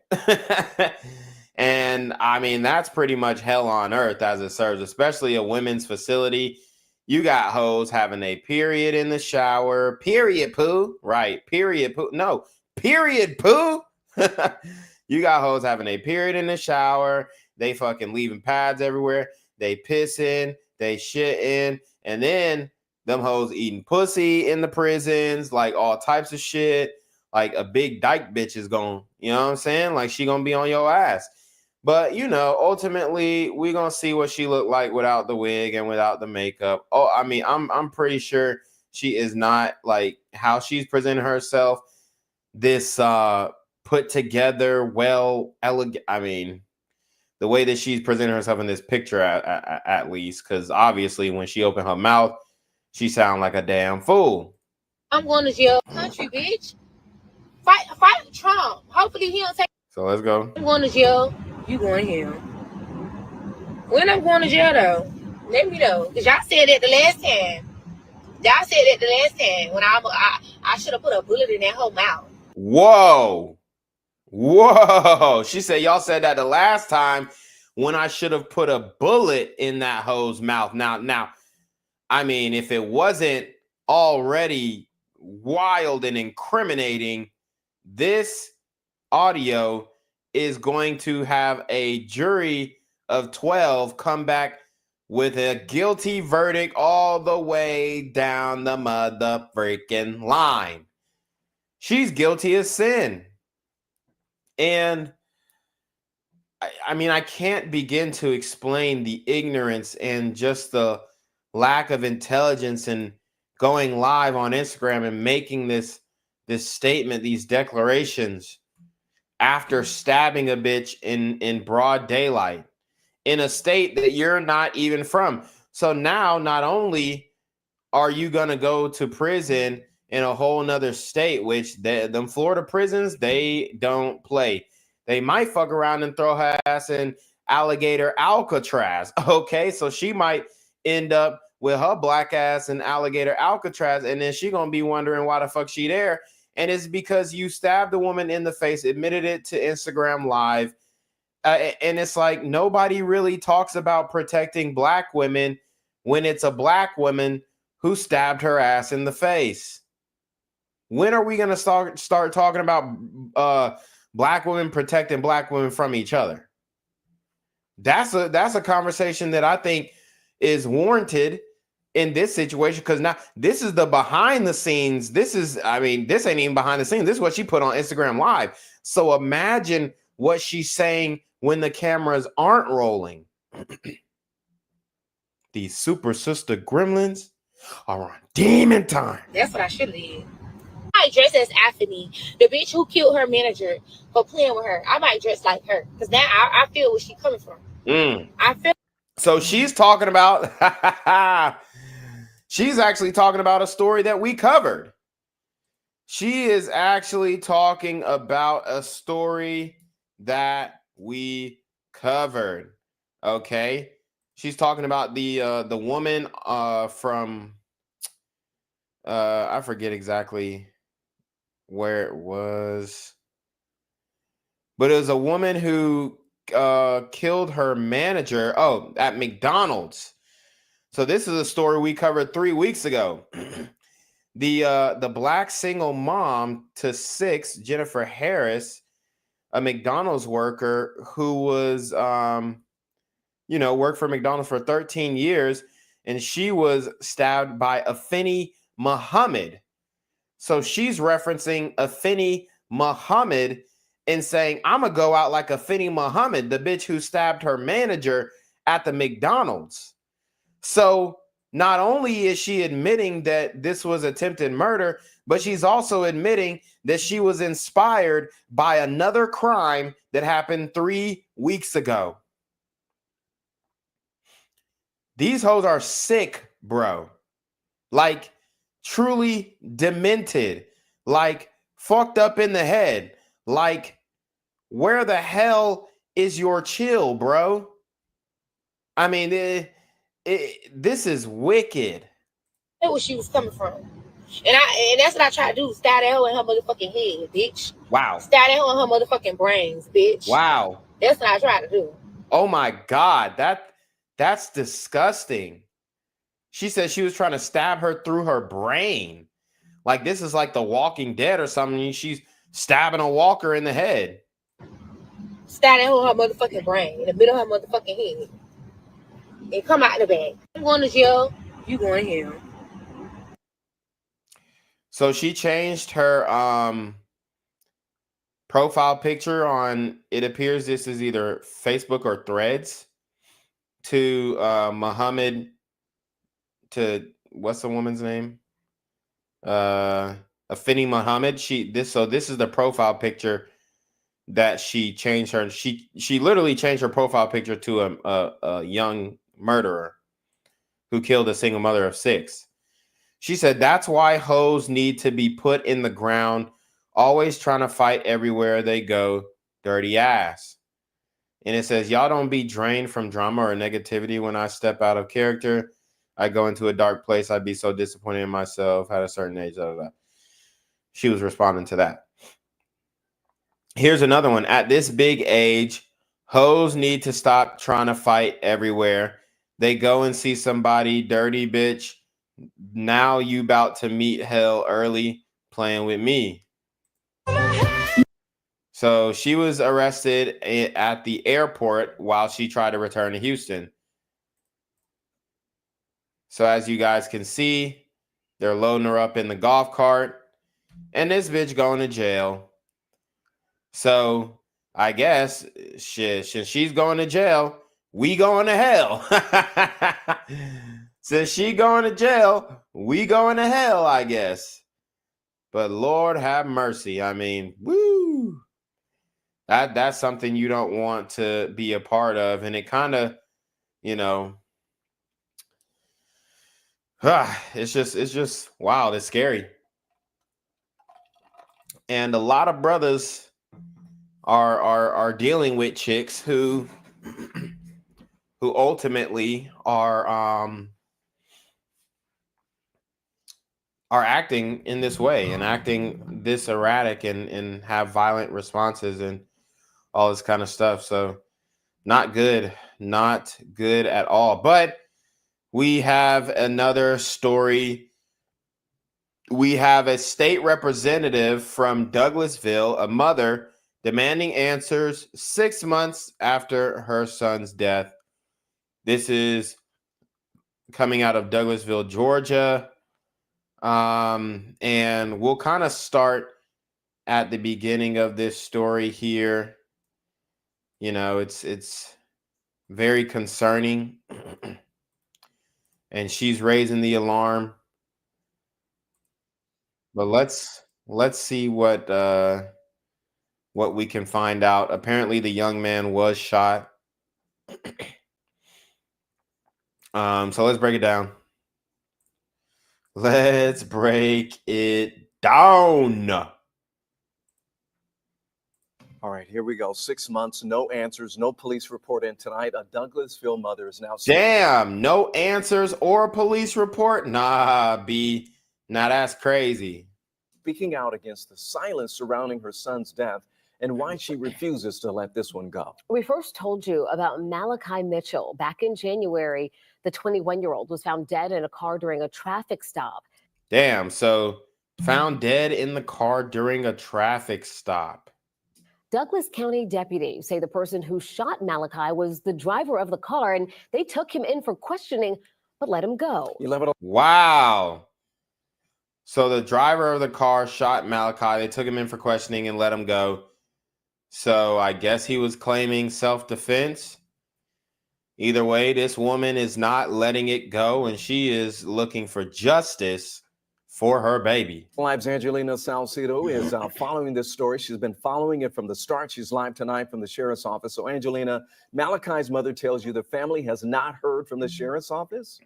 And I mean, that's pretty much hell on earth as it serves, especially a women's facility. You got hoes having a period in the shower. Period poo. Right. Period poo. No. Period poo. You got hoes having a period in the shower. They fucking leaving pads everywhere. They pissing. They shitting. And then them hoes eating pussy in the prisons. Like all types of shit. Like a big dyke bitch is going, you know what I'm saying? Like she gonna be on your ass. But, you know, ultimately, we're going to see what she looked like without the wig and without the makeup. Oh, I mean, I'm pretty sure she is not like how she's presenting herself. This put together, well, elegant. I mean, the way that she's presenting herself in this picture, at least, because obviously when she opened her mouth, she sounded like a damn fool. I'm going to jail. Country, bitch. Fight Trump. Hopefully he don't take. So let's go. I'm going to jail. You going to hell. When I'm going to jail, though, let me know. Because y'all said that the last time. Y'all said that the last time when I should have put a bullet in that whole mouth. Whoa. She said y'all said that the last time when I should have put a bullet in that hoe's mouth. Now, I mean, if it wasn't already wild and incriminating, this audio is going to have a jury of 12 come back with a guilty verdict all the way down the mother freaking line. She's guilty as sin. And I mean, I can't begin to explain the ignorance and just the lack of intelligence in going live on Instagram and making this statement, these declarations, after stabbing a bitch in broad daylight in a state that you're not even from. So now not only are you going to go to prison in a whole nother state, which them Florida prisons, they don't play. They might fuck around and throw her ass in alligator Alcatraz. Okay, so she might end up with her black ass in alligator Alcatraz, and then she going to be wondering why the fuck she there. And it's because you stabbed a woman in the face, admitted it to Instagram Live. And it's like nobody really talks about protecting black women when it's a black woman who stabbed her ass in the face. When are we going to start talking about black women protecting black women from each other? That's a conversation that I think is warranted in this situation, because now this is the behind the scenes. This ain't even behind the scenes. This is what she put on Instagram Live. So imagine what she's saying when the cameras aren't rolling. These super sister gremlins are on demon time. That's what I should have did. might dress as Anthony, the bitch who killed her manager for playing with her. I might dress like her because now I feel where she's coming from. I feel. So she's talking about, she's actually talking about a story that we covered. She is actually talking about a story that we covered. Okay. She's talking about the woman from I forget exactly where it was, but it was a woman who killed her manager at McDonald's. So this is a story we covered 3 weeks ago. The black single mom to 6, Jennifer Harris, a McDonald's worker who was worked for McDonald's for 13 years, and she was stabbed by Afeni Muhammad. So she's referencing Afeni Muhammad and saying, I'm gonna go out like Afeni Muhammad, the bitch who stabbed her manager at the McDonald's. So not only is she admitting that this was attempted murder, but she's also admitting that she was inspired by another crime that happened 3 weeks ago. These hoes are sick, bro. Like, truly demented. Like, fucked up in the head. Like, where the hell is your chill, bro? I mean, this is wicked. Where she was coming from. And that's what I try to do. Stab that hoe in her motherfucking head, bitch. Wow. Stab that hoe in her motherfucking brains, bitch. Wow. That's what I try to do. Oh my God. That's disgusting. She said she was trying to stab her through her brain. Like this is like The Walking Dead or something. She's stabbing a walker in the head. Stab that hoe in her motherfucking brain, in the middle of her motherfucking head. And come out the bag. I'm going to jail. You going to hell. So she changed her profile picture on, it appears this is either Facebook or Threads, to Muhammad, to what's the woman's name? Afeni Muhammad. This is the profile picture that she changed her. She literally changed her profile picture to a young murderer who killed a single mother of 6. She said that's why hoes need to be put in the ground, always trying to fight everywhere they go, dirty ass. And it says, y'all don't be drained from drama or negativity. When I step out of character, I go into a dark place. I'd be so disappointed in myself at a certain age. Blah, blah, blah. She was responding to that. Here's another one. At this big age, hoes need to stop trying to fight everywhere. They go and see somebody, dirty bitch. Now you about to meet hell early playing with me. So she was arrested at the airport while she tried to return to Houston. So as you guys can see, they're loading her up in the golf cart and this bitch going to jail. So I guess shit, since she's going to jail, we going to hell. Since she going to jail, we going to hell, I guess. But Lord have mercy. I mean, woo. That's something you don't want to be a part of. And it kind of, it's just wild. It's scary. And a lot of brothers are dealing with chicks who ultimately are acting in this way and acting this erratic and have violent responses and all this kind of stuff. So not good at all. But we have another story. We have a state representative from Douglasville, a mother demanding answers 6 months after her son's death. This is coming out of Douglasville, Georgia. And we'll kind of start at the beginning of this story here. It's very concerning. And she's raising the alarm. But let's let's see what we can find out. Apparently, the young man was shot. So let's break it down. Let's break it down. All right, here we go. 6 months, no answers, no police report in tonight. A Douglasville mother is now. Damn, no answers or a police report? Nah, B. Now that's crazy. Speaking out against the silence surrounding her son's death and why she refuses to let this one go. We first told you about Malachi Mitchell. Back in January, the 21-year-old was found dead in a car during a traffic stop. Damn, so found dead in the car during a traffic stop. Douglas County deputies say the person who shot Malachi was the driver of the car, and they took him in for questioning, but let him go. Wow. So the driver of the car shot Malachi. They took him in for questioning and let him go. So I guess he was claiming self-defense. Either way, this woman is not letting it go, and she is looking for justice for her baby. Live's Angelina Salcido is following this story. She's been following it from the start. She's live tonight from the sheriff's office. So Angelina, Malachi's mother tells you the family has not heard from the sheriff's office?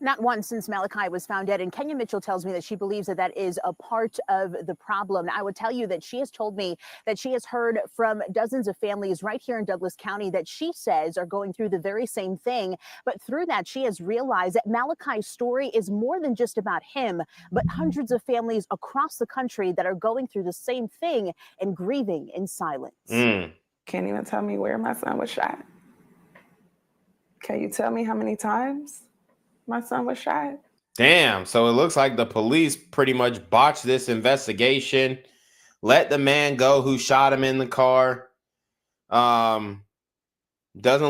Not once since Malachi was found dead. And Kenya Mitchell tells me that she believes that that is a part of the problem. I would tell you that she has told me that she has heard from dozens of families right here in Douglas County that she says are going through the very same thing. But through that, she has realized that Malachi's story is more than just about him, but hundreds of families across the country that are going through the same thing and grieving in silence. Can't even tell me where my son was shot. Can you tell me how many times my son was shot? Damn. So it looks like the police pretty much botched this investigation. Let the man go who shot him in the car. Doesn't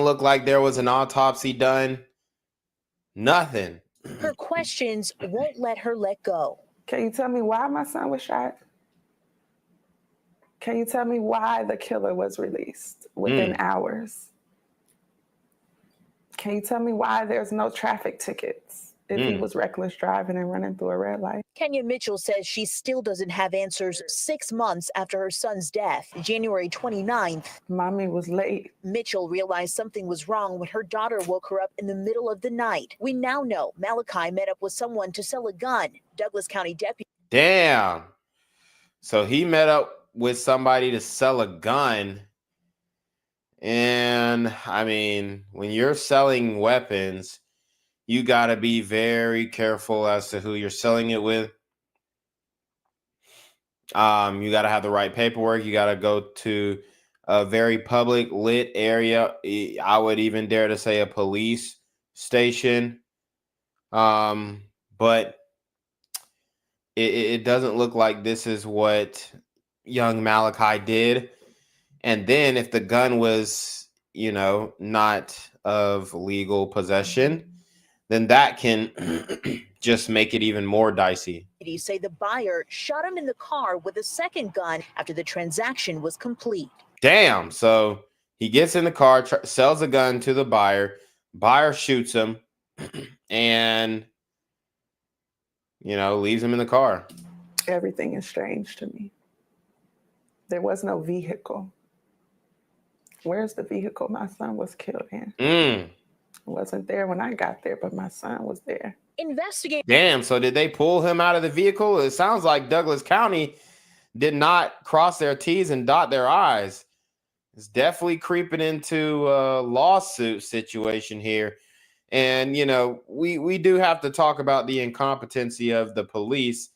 look like there was an autopsy done. Nothing. Her questions won't let her let go. Can you tell me why my son was shot? Can you tell me why the killer was released within hours? Can you tell me why there's no traffic tickets if he was reckless driving and running through a red light? Kenya Mitchell says she still doesn't have answers 6 months after her son's death, January 29th. Mommy was late. Mitchell realized something was wrong when her daughter woke her up in the middle of the night. We now know Malachi met up with someone to sell a gun. Douglas County deputy. Damn. So he met up with somebody to sell a gun. And I mean, when you're selling weapons, you got to be very careful as to who you're selling it with. You got to have the right paperwork. You got to go to a very public lit area. I would even dare to say a police station. But it doesn't look like this is what young Malachi did. And then if the gun was, you know, not of legal possession, then that can just make it even more dicey. Say the buyer shot him in the car with a second gun after the transaction was complete. Damn. So he gets in the car, sells a gun to the buyer. Buyer shoots him and, you know, leaves him in the car. Everything is strange to me. There was no vehicle. Where's the vehicle my son was killed in? It wasn't there when I got there, but my son was there. Investigate. Damn, so did they pull him out of the vehicle? It sounds like Douglas County did not cross their T's and dot their I's. It's definitely creeping into a lawsuit situation here. And, you know, we do have to talk about the incompetency of the police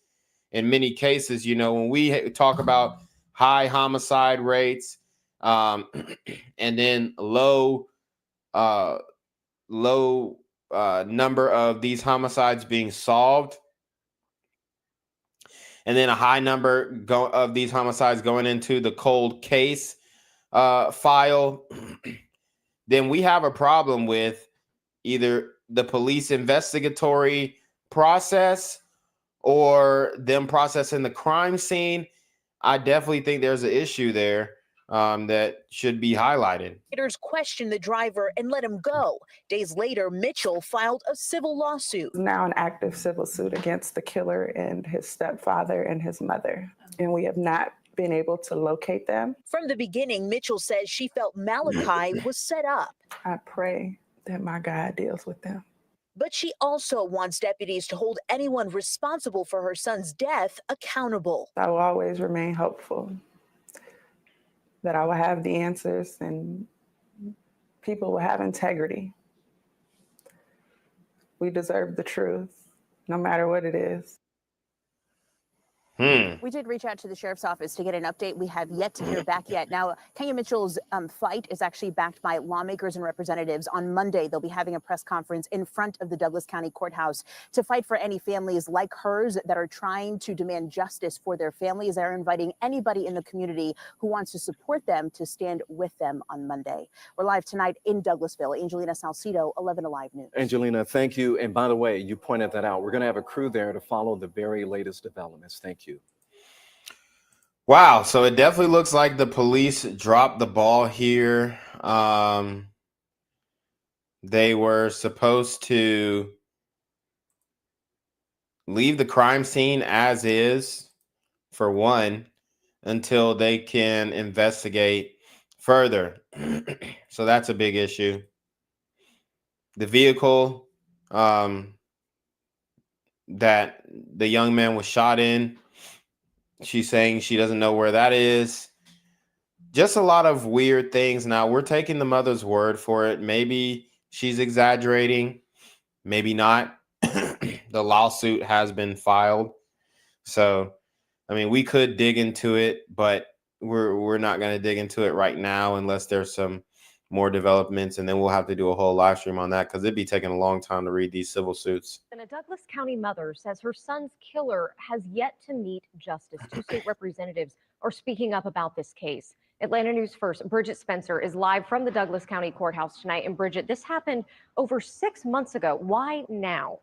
in many cases. You know, when we talk about high homicide rates, and then low number of these homicides being solved, and then a high number of these homicides going into the cold case file, then we have a problem with either the police investigatory process or them processing the crime scene. I definitely think there's an issue there. that should be highlighted. Investigators questioned the driver and let him go. Days later, Mitchell filed a civil lawsuit. Now an active civil suit against the killer and his stepfather and his mother, and we have not been able to locate them. From the beginning, Mitchell says she felt Malachi was set up. I pray that my God deals with them. But she also wants deputies to hold anyone responsible for her son's death accountable. I will always remain hopeful that I will have the answers and people will have integrity. We deserve the truth, no matter what it is. We did reach out to the sheriff's office to get an update. We have yet to hear back yet. Now, Kenya Mitchell's fight is actually backed by lawmakers and representatives. On Monday, they'll be having a press conference in front of the Douglas County Courthouse to fight for any families like hers that are trying to demand justice for their families. They're inviting anybody in the community who wants to support them to stand with them on Monday. We're live tonight in Douglasville. Angelina Salcido, 11 Alive News. Angelina, thank you. And by the way, you pointed that out. We're going to have a crew there to follow the very latest developments. Thank you. Wow, so it definitely looks like the police dropped the ball here. They were supposed to leave the crime scene as is, for one, until they can investigate further. So that's a big issue. The vehicle that the young man was shot in, she's saying she doesn't know where that is. Just a lot of weird things. Now, we're taking the mother's word for it. Maybe she's exaggerating. Maybe not. The lawsuit has been filed. So, I mean, we could dig into it, but we're not going to dig into it right now unless there's some more developments, and then we'll have to do a whole live stream on that because it'd be taking a long time to read these civil suits. And a Douglas County mother says her son's killer has yet to meet justice. Two state representatives are speaking up about this case. Atlanta News First, Bridget Spencer is live from the Douglas County Courthouse tonight. And Bridget, this happened over 6 months ago. Why now?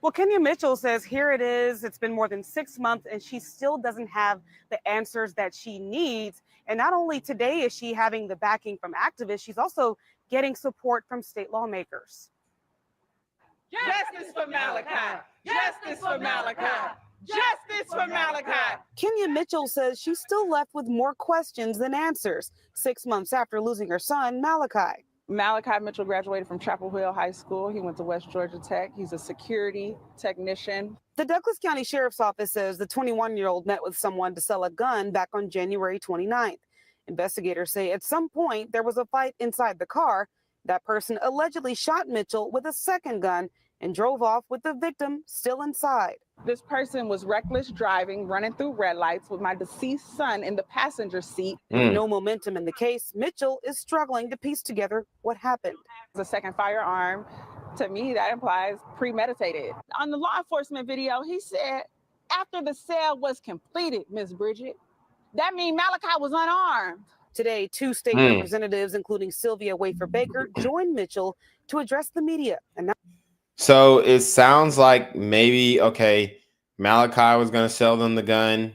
Well, Kenya Mitchell says here it is. It's been more than 6 months and she still doesn't have the answers that she needs. And not only today is she having the backing from activists, she's also getting support from state lawmakers. Justice for Malachi! Justice for Malachi! Justice for Malachi! Kenya Mitchell says she's still left with more questions than answers 6 months after losing her son, Malachi. Malachi Mitchell graduated from Chapel Hill High School. He went to West Georgia Tech. He's a security technician. The Douglas County Sheriff's Office says the 21-year-old met with someone to sell a gun back on January 29th. Investigators say at some point there was a fight inside the car. That person allegedly shot Mitchell with a second gun and drove off with the victim still inside. This person was reckless driving, running through red lights with my deceased son in the passenger seat. With no momentum in the case, Mitchell is struggling to piece together what happened. The second firearm, to me, that implies premeditated. On the law enforcement video, he said, after the sale was completed, Miss Bridget, that means Malachi was unarmed. Today, two state representatives, including Sylvia Wafer Baker, joined Mitchell to address the media. And now so it sounds like maybe, okay, Malachi was going to sell them the gun.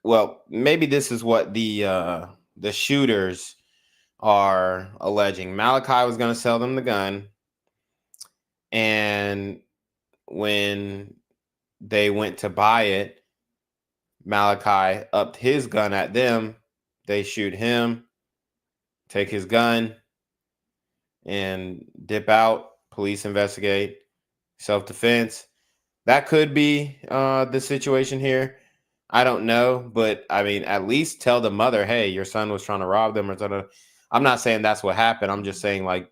Well, maybe this is what the shooters are alleging. Malachi was going to sell them the gun. And when they went to buy it, Malachi upped his gun at them. They shoot him, take his gun, and dip out. Police investigate, self-defense. That could be the situation here. I don't know, but I mean, at least tell the mother, hey, your son was trying to rob them or something. I'm not saying that's what happened. I'm just saying like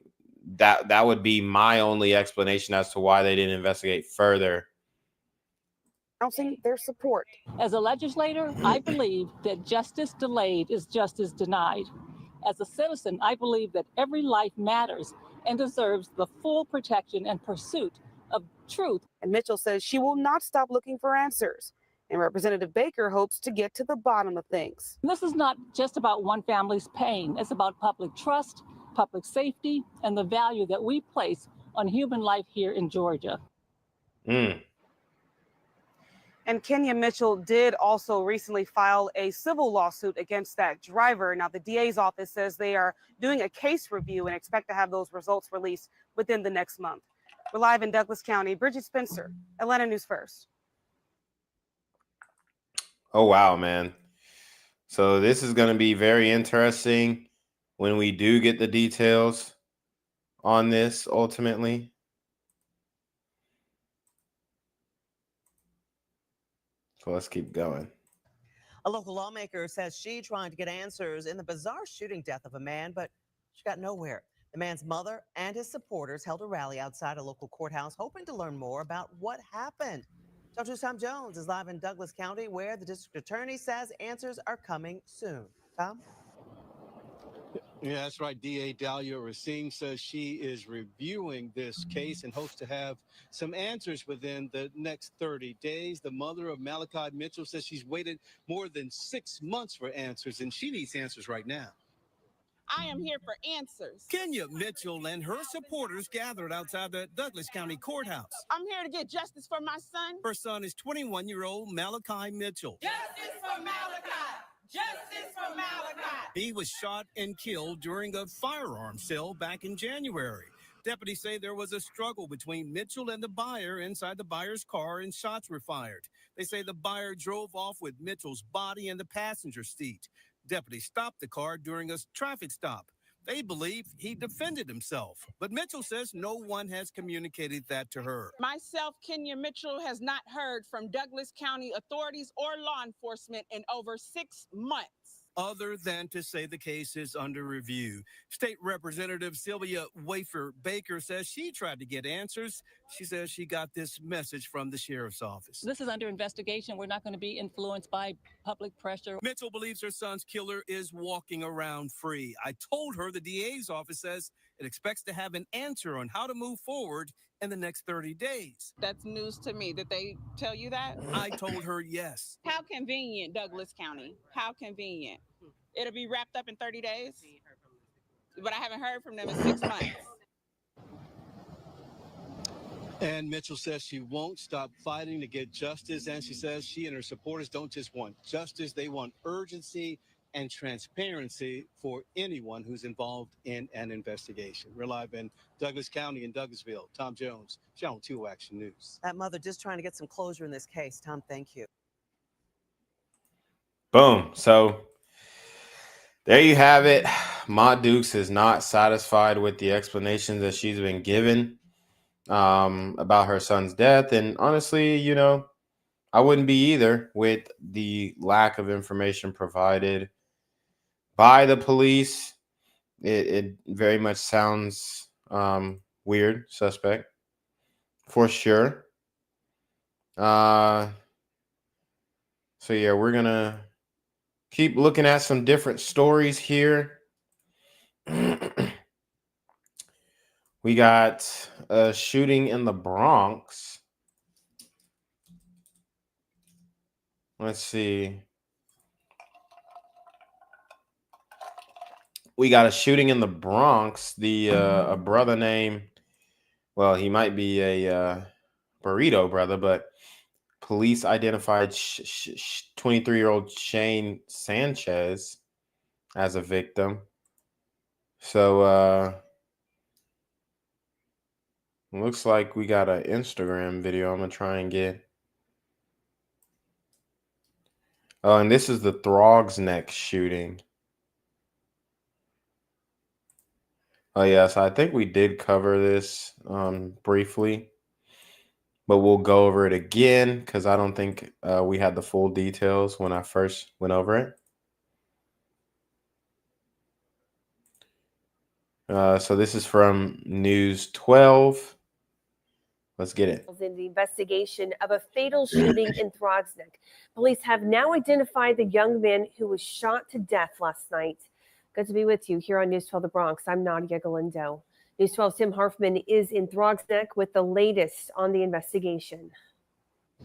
that would be my only explanation as to why they didn't investigate further. Announcing their support. As a legislator, I believe that justice delayed is justice denied. As a citizen, I believe that every life matters and deserves the full protection and pursuit of truth. And Mitchell says she will not stop looking for answers. And Representative Baker hopes to get to the bottom of things. This is not just about one family's pain. It's about public trust, public safety, and the value that we place on human life here in Georgia. And Kenya Mitchell did also recently file a civil lawsuit against that driver. Now, the DA's office says they are doing a case review and expect to have those results released within the next month. We're live in Douglas County. Bridget Spencer, Atlanta News First. Oh, wow, man. So this is going to be very interesting when we do get the details on this ultimately. So let's keep going. A local lawmaker says she tried to get answers in the bizarre shooting death of a man, but she got nowhere. The man's mother and his supporters held a rally outside a local courthouse, hoping to learn more about what happened. Dr. Tom Jones is live in Douglas County, where the district attorney says answers are coming soon. Tom? Yeah, that's right. DA Dahlia Racine says she is reviewing this case and hopes to have some answers within the next 30 days. The mother of Malachi Mitchell says she's waited more than 6 months for answers, and she needs answers right now. I am here for answers. Kenya Mitchell and her supporters gathered outside the Douglas County Courthouse. I'm here to get justice for my son. Her son is 21-year-old Malachi Mitchell. Justice for Malachi! Justice for Malachi! He was shot and killed during a firearm sale back in January. Deputies say there was a struggle between Mitchell and the buyer inside the buyer's car, and shots were fired. They say the buyer drove off with Mitchell's body in the passenger seat. Deputies stopped the car during a traffic stop. They believe he defended himself, but Mitchell says no one has communicated that to her. Myself, Kenya Mitchell, has not heard from Douglas County authorities or law enforcement in over 6 months. Other than to say the case is under review. State Representative Sylvia Wafer Baker says she tried to get answers. She says she got this message from the sheriff's office. This is under investigation. We're not going to be influenced by public pressure. Mitchell believes her son's killer is walking around free. I told her the DA's office says it expects to have an answer on how to move forward in the next 30 days. That's news to me. Did they tell you that? I told her yes. How convenient, Douglas County. How convenient. It'll be wrapped up in 30 days. But I haven't heard from them in 6 months. And Mitchell says she won't stop fighting to get justice. And she says she and her supporters don't just want justice, they want urgency and transparency for anyone who's involved in an investigation. We're live in Douglas County in Douglasville. Tom Jones, Channel 2 Action News. That mother just trying to get some closure in this case. Tom, thank you. Boom. So there you have it. Ma Dukes is not satisfied with the explanations that she's been given about her son's death. And honestly, you know, I wouldn't be either with the lack of information provided by the police. It very much sounds weird, suspect, for sure. So yeah, we're gonna keep looking at some different stories here. We got a shooting in the Bronx. Let's see. We got a shooting in the Bronx. A brother named, well, he might be a burrito brother, but police identified 23-year-old Shane Sanchez as a victim. So looks like we got an Instagram video. I'm gonna try and get. Oh, and this is the Throgs Neck shooting. Oh, yes, I think we did cover this briefly, but we'll go over it again because I don't think we had the full details when I first went over it. So this is from News 12. Let's get it. In the investigation of a fatal shooting in Throgs Neck, police have now identified the young man who was shot to death last night. Good to be with you here on News 12 The Bronx. I'm Nadia Galindo. News 12's Tim Harfman is in Throgs Neck with the latest on the investigation.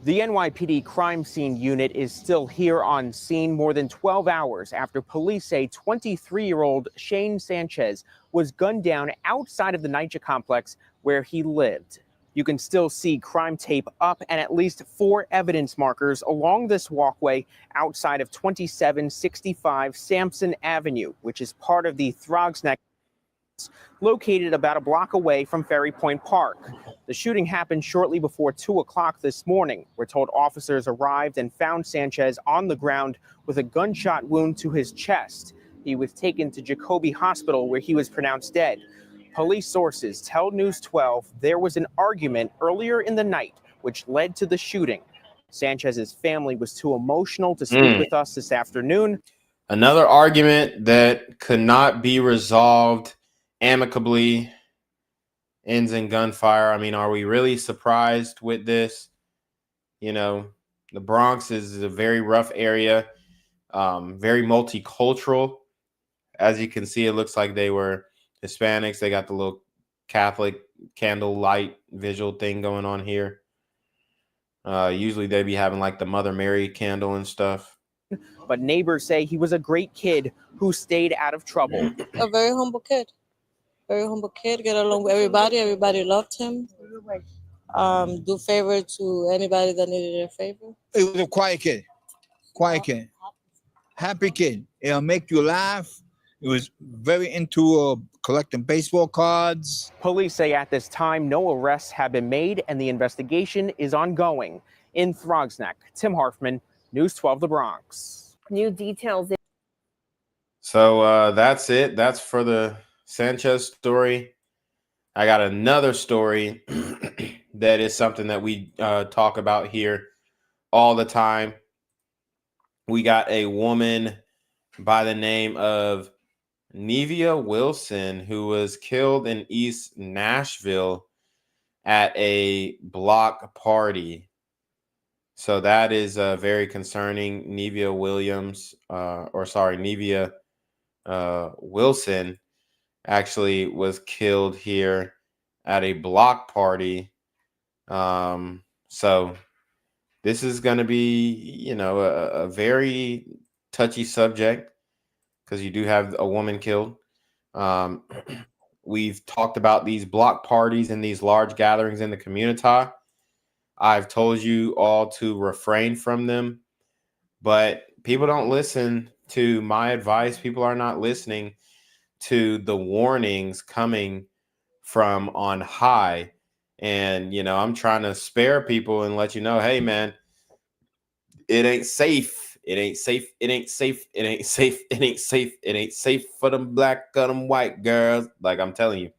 The NYPD crime scene unit is still here on scene more than 12 hours after police say 23-year-old Shane Sanchez was gunned down outside of the NYCHA complex where he lived. You can still see crime tape up and at least 4 evidence markers along this walkway outside of 2765 Sampson Avenue, which is part of the Throgsneck, located about a block away from Ferry Point Park. The shooting happened shortly before 2 o'clock this morning. We're told officers arrived and found Sanchez on the ground with a gunshot wound to his chest. He was taken to Jacoby Hospital where he was pronounced dead. Police sources tell News 12 there was an argument earlier in the night which led to the shooting. Sanchez's family was too emotional to speak with us this afternoon. Another argument that could not be resolved amicably ends in gunfire. I mean, are we really surprised with this? You know, the Bronx is a very rough area, very multicultural. As you can see, it looks like they were Hispanics. They got the little Catholic candlelight visual thing going on here. Usually they be having like the Mother Mary candle and stuff. But neighbors say he was a great kid who stayed out of trouble. A very humble kid. Very humble kid, get along with everybody. Everybody loved him. Do favor to anybody that needed a favor. It was a quiet kid. Quiet kid. Happy kid. It'll make you laugh. It was very into collecting baseball cards. Police say at this time, no arrests have been made and the investigation is ongoing. In Throgsneck, Tim Harfman, News 12 The Bronx. New details. So that's it. That's for the Sanchez story. I got another story that is something that we talk about here all the time. We got a woman by the name of Nevia Wilson who was killed in East Nashville at a block party. So that is very concerning. Nevia Wilson actually was killed here at a block party. So this is going to be, you know, a very touchy subject because you do have a woman killed. We've talked about these block parties and these large gatherings in the community. I've told you all to refrain from them, but people don't listen to my advice. People are not listening to the warnings coming from on high. And, you know, I'm trying to spare people and let you know, hey, man, it ain't safe. It ain't safe. It ain't safe. It ain't safe. It ain't safe. It ain't safe for them black or them white girls. Like I'm telling you,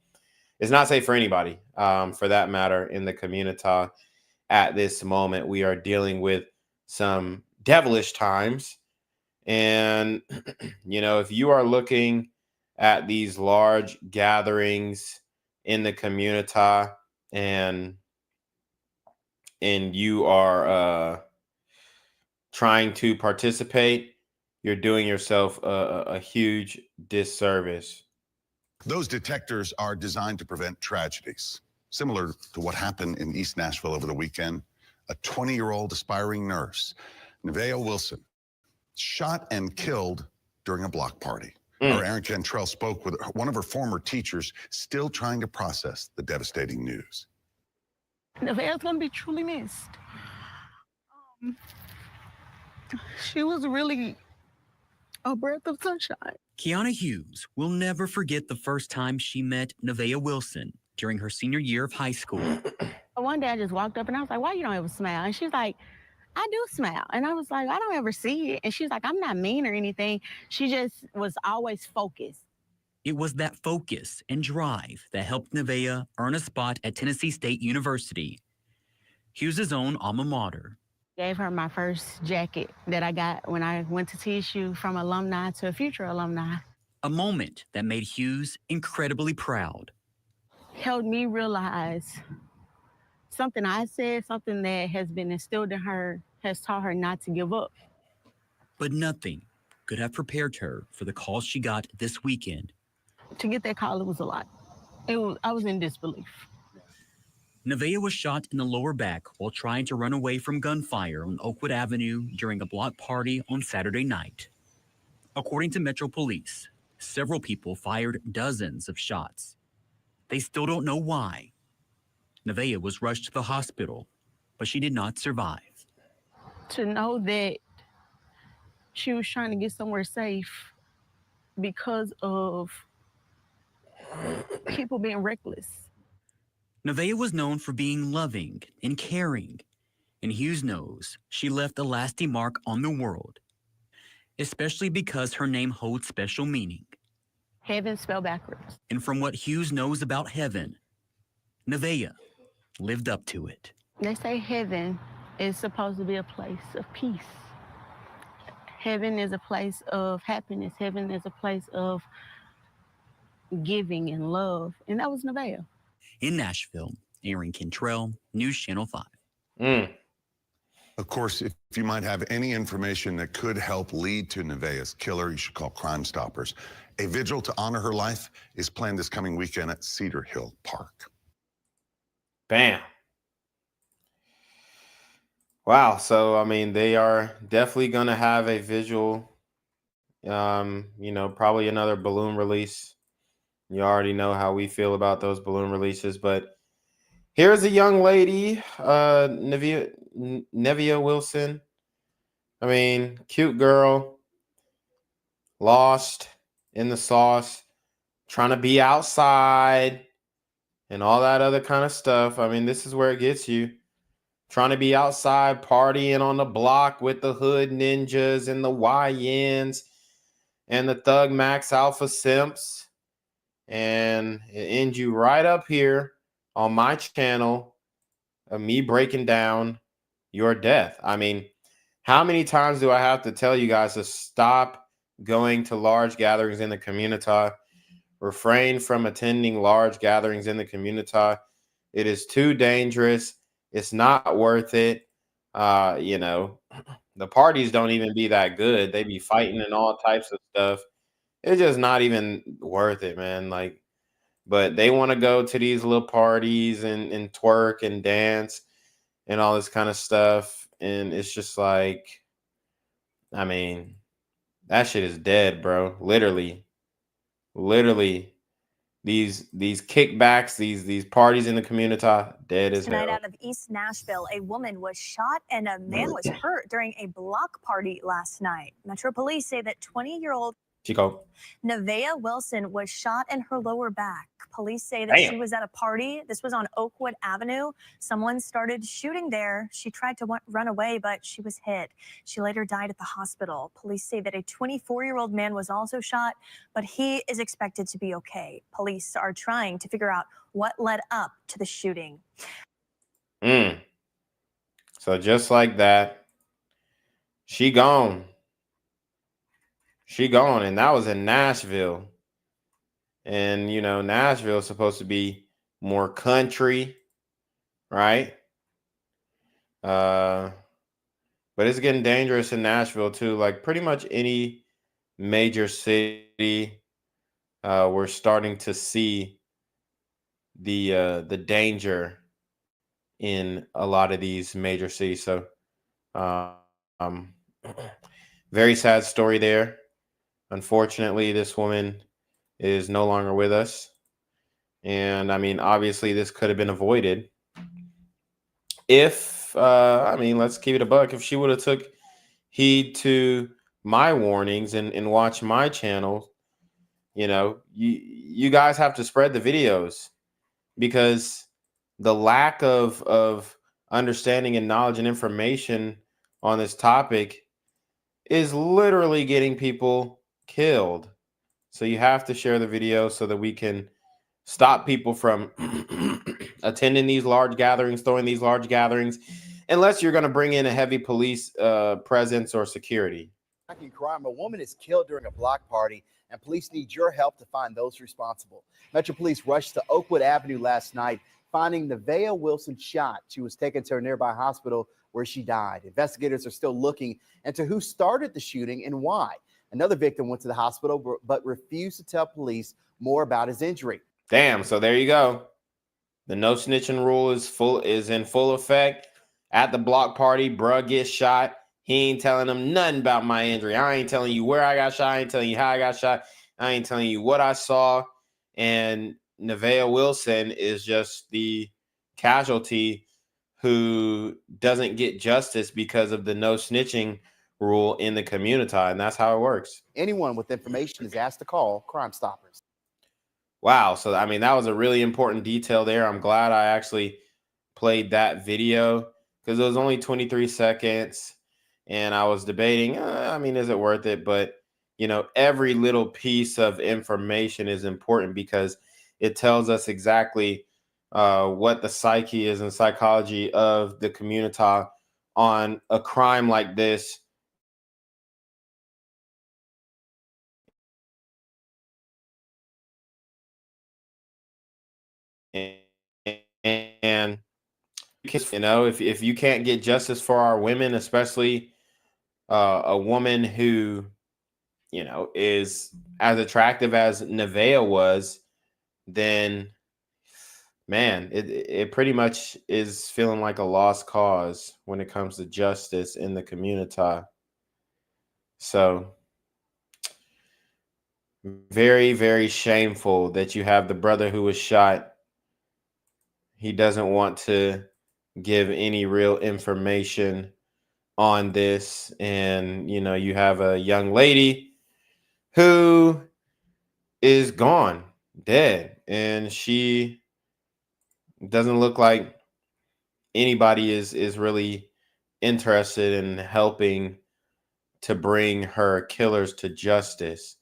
it's not safe for anybody, for that matter, in the community. At this moment, we are dealing with some devilish times. And, you know, if you are looking at these large gatherings in the community and you are trying to participate, you're doing yourself a huge disservice. Those detectors are designed to prevent tragedies, similar to what happened in East Nashville over the weekend. A 20-year-old aspiring nurse, Nevea Wilson, shot and killed during a block party. Our Aaron Cantrell spoke with one of her former teachers, still trying to process the devastating news. Nevea's going to be truly missed. She was really a breath of sunshine. Kiana Hughes will never forget the first time she met Nevea Wilson during her senior year of high school. One day I just walked up and I was like, why you don't ever smile? And she's like, I do smile. And I was like, I don't ever see it. And she's like, I'm not mean or anything. She just was always focused. It was that focus and drive that helped Nevea earn a spot at Tennessee State University, Hughes' own alma mater. Gave her my first jacket that I got when I went to TSU from alumni to a future alumni. A moment that made Hughes incredibly proud. Helped me realize something I said, something that has been instilled in her, has taught her not to give up. But nothing could have prepared her for the call she got this weekend. To get that call, it was a lot. I was in disbelief. Nevea was shot in the lower back while trying to run away from gunfire on Oakwood Avenue during a block party on Saturday night. According to Metro Police, several people fired dozens of shots. They still don't know why. Nevaeh was rushed to the hospital, but she did not survive. To know that she was trying to get somewhere safe because of people being reckless. Nevaeh was known for being loving and caring, and Hughes knows she left a lasting mark on the world, especially because her name holds special meaning. Heaven spelled backwards. And from what Hughes knows about heaven, Nevaeh lived up to it. They say heaven is supposed to be a place of peace. Heaven is a place of happiness. Heaven is a place of giving and love. And that was Nevaeh. In Nashville, Aaron Cantrell, News Channel 5. Of course, if you might have any information that could help lead to Nevaeh's killer, you should call Crime Stoppers. A vigil to honor her life is planned this coming weekend at Cedar Hill Park. Bam. Wow. So, I mean, they are definitely going to have a visual, probably another balloon release. You already know how we feel about those balloon releases, but here's a young lady, Nevaeh Wilson. I mean, cute girl, lost in the sauce, trying to be outside and all that other kind of stuff. I mean, this is where it gets you. Trying to be outside, partying on the block with the hood ninjas and the YNs and the Thug Max Alpha Simps. And it ends you right up here on my channel of me breaking down your death. I mean, how many times do I have to tell you guys to stop going to large gatherings in the community? Refrain from attending large gatherings in the community. It is too dangerous. It's not worth it. The parties don't even be that good. They be fighting and all types of stuff. It's just not even worth it, man. But they want to go to these little parties and twerk and dance and all this kind of stuff. And it's just like, I mean, that shit is dead, bro. Literally. These kickbacks, these parties in the community, dead as Tonight hell. out of East Nashville, a woman was shot and a man was hurt during a block party last night. Metro Police say that 20-year-old Chico. Nevaeh Wilson was shot in her lower back. Police say that she was at a party. This was on Oakwood Avenue. Someone started shooting there. She tried to run away, but she was hit. She later died at the hospital. Police say that a 24-year-old man was also shot, but he is expected to be okay. Police are trying to figure out what led up to the shooting. So just like that, she gone. And that was in Nashville. And, Nashville is supposed to be more country, right? But it's getting dangerous in Nashville, too. Like, pretty much any major city, we're starting to see the danger in a lot of these major cities. So, very sad story there. Unfortunately, this woman is no longer with us. And I mean, obviously this could have been avoided if, let's keep it a buck. If she would have took heed to my warnings and watched my channel, you guys have to spread the videos, because the lack of understanding and knowledge and information on this topic is literally getting people killed. So you have to share the video so that we can stop people from attending these large gatherings, throwing these large gatherings, unless you're going to bring in a heavy police presence or security. Crime. A woman is killed during a block party, and police need your help to find those responsible. Metro Police rushed to Oakwood Avenue last night, finding Nevaeh Wilson shot. She was taken to a nearby hospital where she died. Investigators are still looking into who started the shooting and why. Another victim went to the hospital but refused to tell police more about his injury. Damn, so there you go. The no snitching rule is in full effect. At the block party, bruh gets shot. He ain't telling them nothing about my injury. I ain't telling you where I got shot. I ain't telling you how I got shot. I ain't telling you what I saw. And Nevaeh Wilson is just the casualty who doesn't get justice because of the no snitching rule in the community, and that's how it works. Anyone with information is asked to call Crime Stoppers. Wow. So, I mean, that was a really important detail there. I'm glad I actually played that video because it was only 23 seconds and I was debating, I mean, is it worth it? But, you know, every little piece of information is important because it tells us exactly what the psyche is and psychology of the community on a crime like this. And you know, if you can't get justice for our women, especially a woman who, you know, is as attractive as Nevaeh was, then man, it pretty much is feeling like a lost cause when it comes to justice in the community. So very, very shameful that you have the brother who was shot. He doesn't want to give any real information on this. And, you know, you have a young lady who is gone, dead, and she doesn't look like anybody is really interested in helping to bring her killers to justice,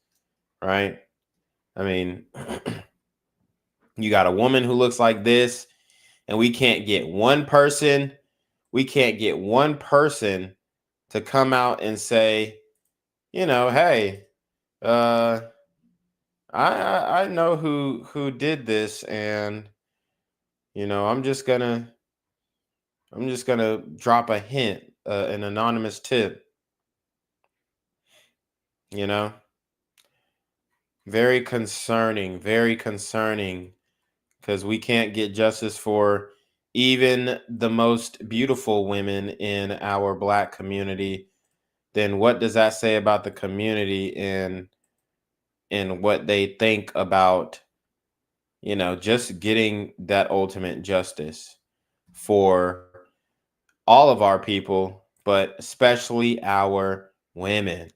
right? I mean, you got a woman who looks like this, and we can't get one person to come out and say, you know, hey, I know who did this, and you know, I'm just gonna drop a hint, an anonymous tip. You know, very concerning, because we can't get justice for even the most beautiful women in our Black community. Then what does that say about the community and what they think about, you know, just getting that ultimate justice for all of our people, but especially our women.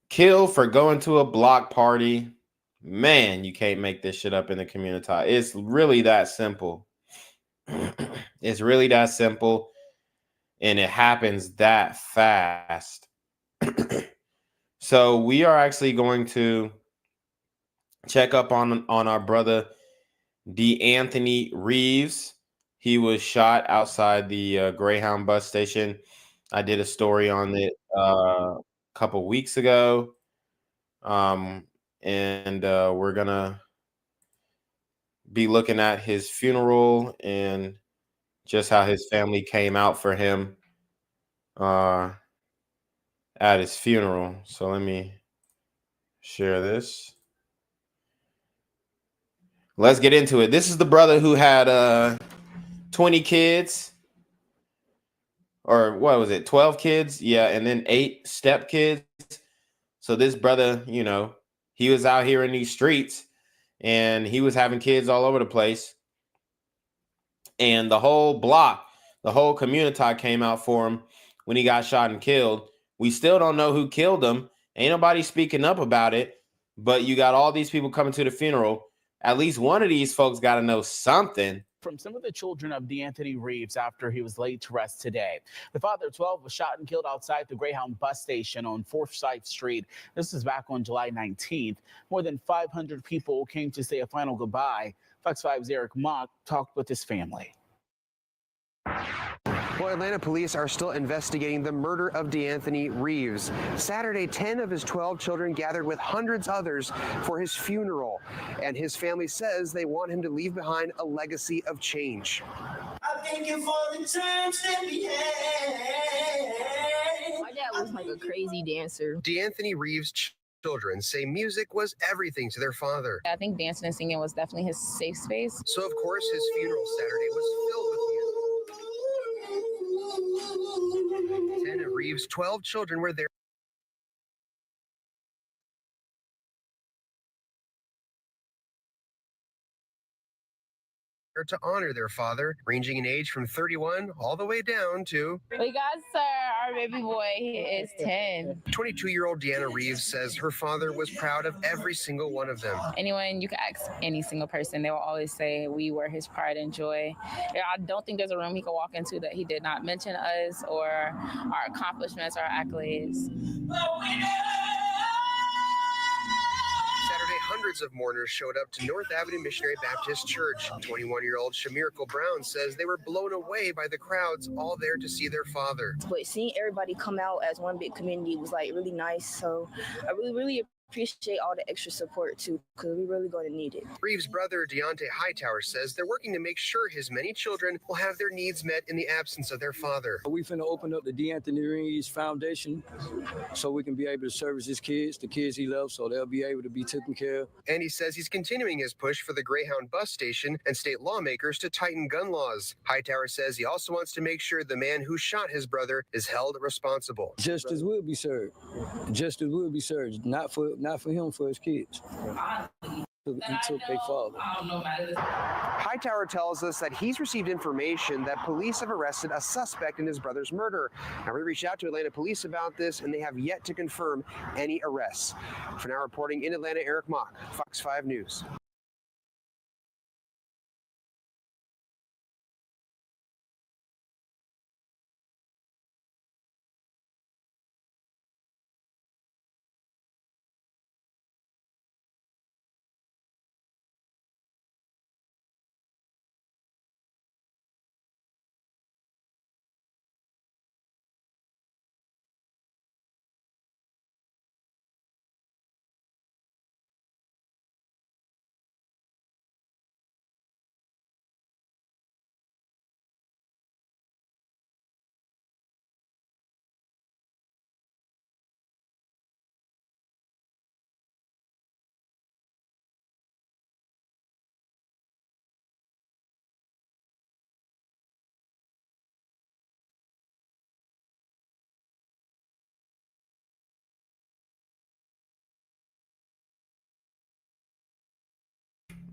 Kill for going to a block party. Man, you can't make this shit up in the community. It's really that simple. It's really that simple, and it happens that fast. So we are actually going to check up on our brother DeAnthony Reeves. He was shot outside the Greyhound bus station. I did a story on it a couple weeks ago. And we're gonna be looking at his funeral and just how his family came out for him at his funeral. So let me share this. Let's get into it. This is the brother who had 20 kids, or what was it, 12 kids? Yeah, and then 8 step kids. So this brother, you know, he was out here in these streets and he was having kids all over the place. And the whole block, the whole community came out for him when he got shot and killed. We still don't know who killed him. Ain't nobody speaking up about it. But you got all these people coming to the funeral. At least one of these folks got to know something. From some of the children of DeAnthony Reeves after he was laid to rest today. The father of 12 was shot and killed outside the Greyhound bus station on Forsyth Street. This is back on July 19th. More than 500 people came to say a final goodbye. Fox 5's Eric Mock talked with his family. Well, Atlanta police are still investigating the murder of DeAnthony Reeves. Saturday, 10 of his 12 children gathered with hundreds others for his funeral. And his family says they want him to leave behind a legacy of change. I thank you for the times that we had. My dad was like a crazy dancer. DeAnthony Reeves' children say music was everything to their father. I think dancing and singing was definitely his safe space. So, of course, his funeral Saturday was filled with music. 10 of Reeves' 12 children were there. to honor their father, ranging in age from 31 all the way down to... We got Sir, our baby boy. He is 10. 22-year-old Deanna Reeves says her father was proud of every single one of them. Anyone, you can ask any single person, they will always say we were his pride and joy. I don't think there's a room he could walk into that he did not mention us or our accomplishments, our accolades. Saturday, hundreds of mourners showed up to North Avenue Missionary Baptist Church. 21-year-old Shamirical Brown says they were blown away by the crowds all there to see their father. But seeing everybody come out as one big community was like really nice. So I really appreciate all the extra support too, because we're really going to need it. Reeves' brother Deontay Hightower says they're working to make sure his many children will have their needs met in the absence of their father. We finna open up the D'Anthony Reeves Foundation so we can be able to service his kids, the kids he loves, so they'll be able to be taken care of. And he says he's continuing his push for the Greyhound bus station and state lawmakers to tighten gun laws. Hightower says he also wants to make sure the man who shot his brother is held responsible. Justice will be served. Justice will be served, not for him, for his kids. He took their father. Hightower tells us that he's received information that police have arrested a suspect in his brother's murder. Now, we reached out to Atlanta police about this, and they have yet to confirm any arrests. For now, reporting in Atlanta, Eric Mock, Fox 5 News.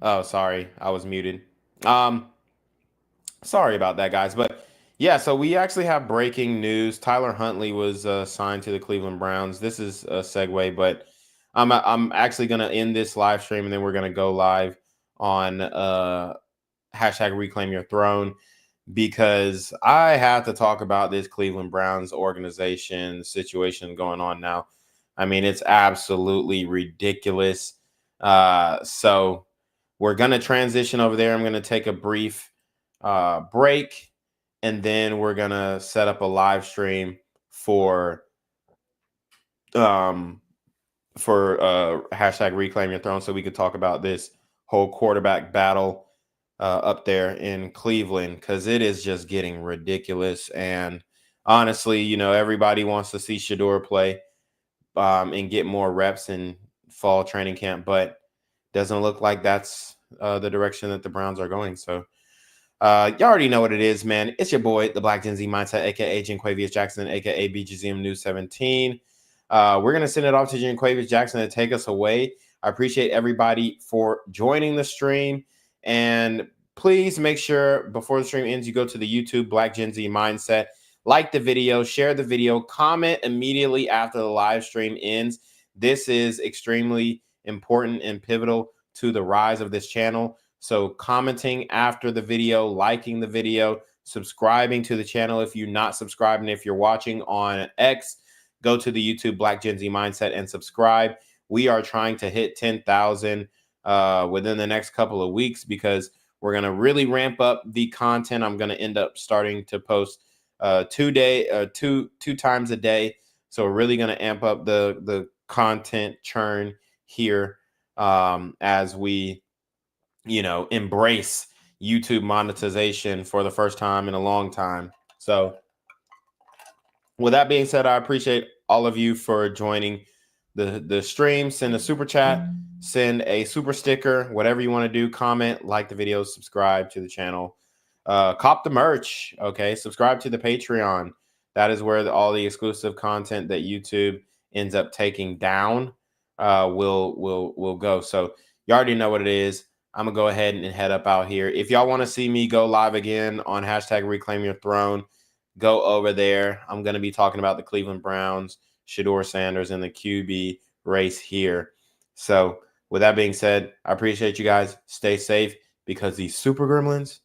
Oh, sorry, I was muted. Sorry about that, guys. But yeah, so we actually have breaking news. Tyler Huntley was signed to the Cleveland Browns. This is a segue, but I'm actually gonna end this live stream and then we're gonna go live on hashtag Reclaim Your Throne, because I have to talk about this Cleveland Browns organization situation going on now. I mean, it's absolutely ridiculous. So we're going to transition over there. I'm going to take a brief break, and then we're going to set up a live stream for hashtag Reclaim Your Throne, so we could talk about this whole quarterback battle up there in Cleveland, because it is just getting ridiculous. And honestly, you know, everybody wants to see Shador play and get more reps in fall training camp, but doesn't look like that's the direction that the Browns are going. So you already know what it is, man. It's your boy, the Black Gen Z Mindset, aka Janquavius Jackson, aka BGZM News 17. We're going to send it off to Janquavius Jackson to take us away. I appreciate everybody for joining the stream. And please make sure before the stream ends, you go to the YouTube Black Gen Z Mindset, like the video, share the video, comment immediately after the live stream ends. This is extremely important and pivotal to the rise of this channel. So commenting after the video, liking the video, subscribing to the channel if you're not subscribing. If you're watching on X, go to the YouTube Black Gen Z Mindset and subscribe. We are trying to hit 10,000 within the next couple of weeks, because we're going to really ramp up the content. I'm going to end up starting to post two times a day. So we're really going to amp up the content churn here as we, you know, embrace YouTube monetization for the first time in a long time. So with that being said, I appreciate all of you for joining the stream. Send a super chat, send a super sticker, whatever you want to do. Comment, like the video, subscribe to the channel, cop the merch. Okay, subscribe to the Patreon. That is where all the exclusive content that YouTube ends up taking down will go. So you already know what it is. I'm going to go ahead and head up out here. If y'all want to see me go live again on hashtag Reclaim Your Throne, go over there. I'm going to be talking about the Cleveland Browns, Shedeur Sanders, and the QB race here. So with that being said, I appreciate you guys. Stay safe because these super gremlins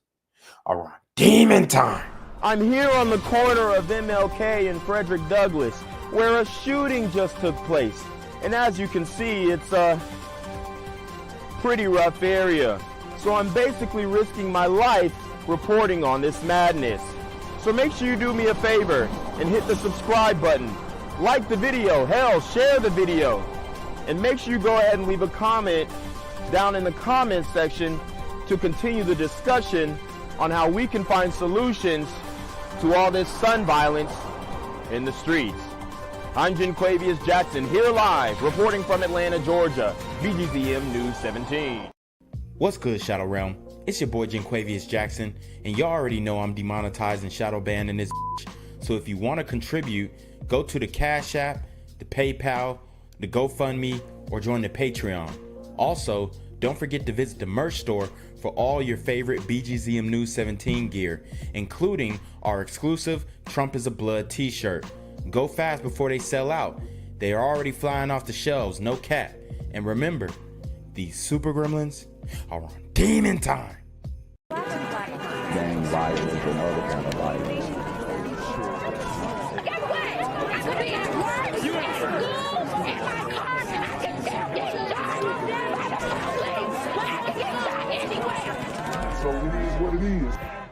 are on demon time. I'm here on the corner of MLK and Frederick Douglass, where a shooting just took place. And as you can see, it's a pretty rough area. So I'm basically risking my life reporting on this madness. So make sure you do me a favor and hit the subscribe button. Like the video, hell, share the video. And make sure you go ahead and leave a comment down in the comments section to continue the discussion on how we can find solutions to all this gun violence in the streets. I'm Jenquavius Jackson, here live, reporting from Atlanta, Georgia, BGZM News 17. What's good, Shadow Realm? It's your boy Jenquavius Jackson, and y'all already know I'm demonetized and shadow banned in this bitch. So if you want to contribute, go to the Cash App, the PayPal, the GoFundMe, or join the Patreon. Also, don't forget to visit the merch store for all your favorite BGZM News 17 gear, including our exclusive Trump is a Blood t-shirt. Go fast before they sell out. They are already flying off the shelves, no cap. And remember, these super gremlins are on demon time. Gang violence and other kind of violence. So it is what it is.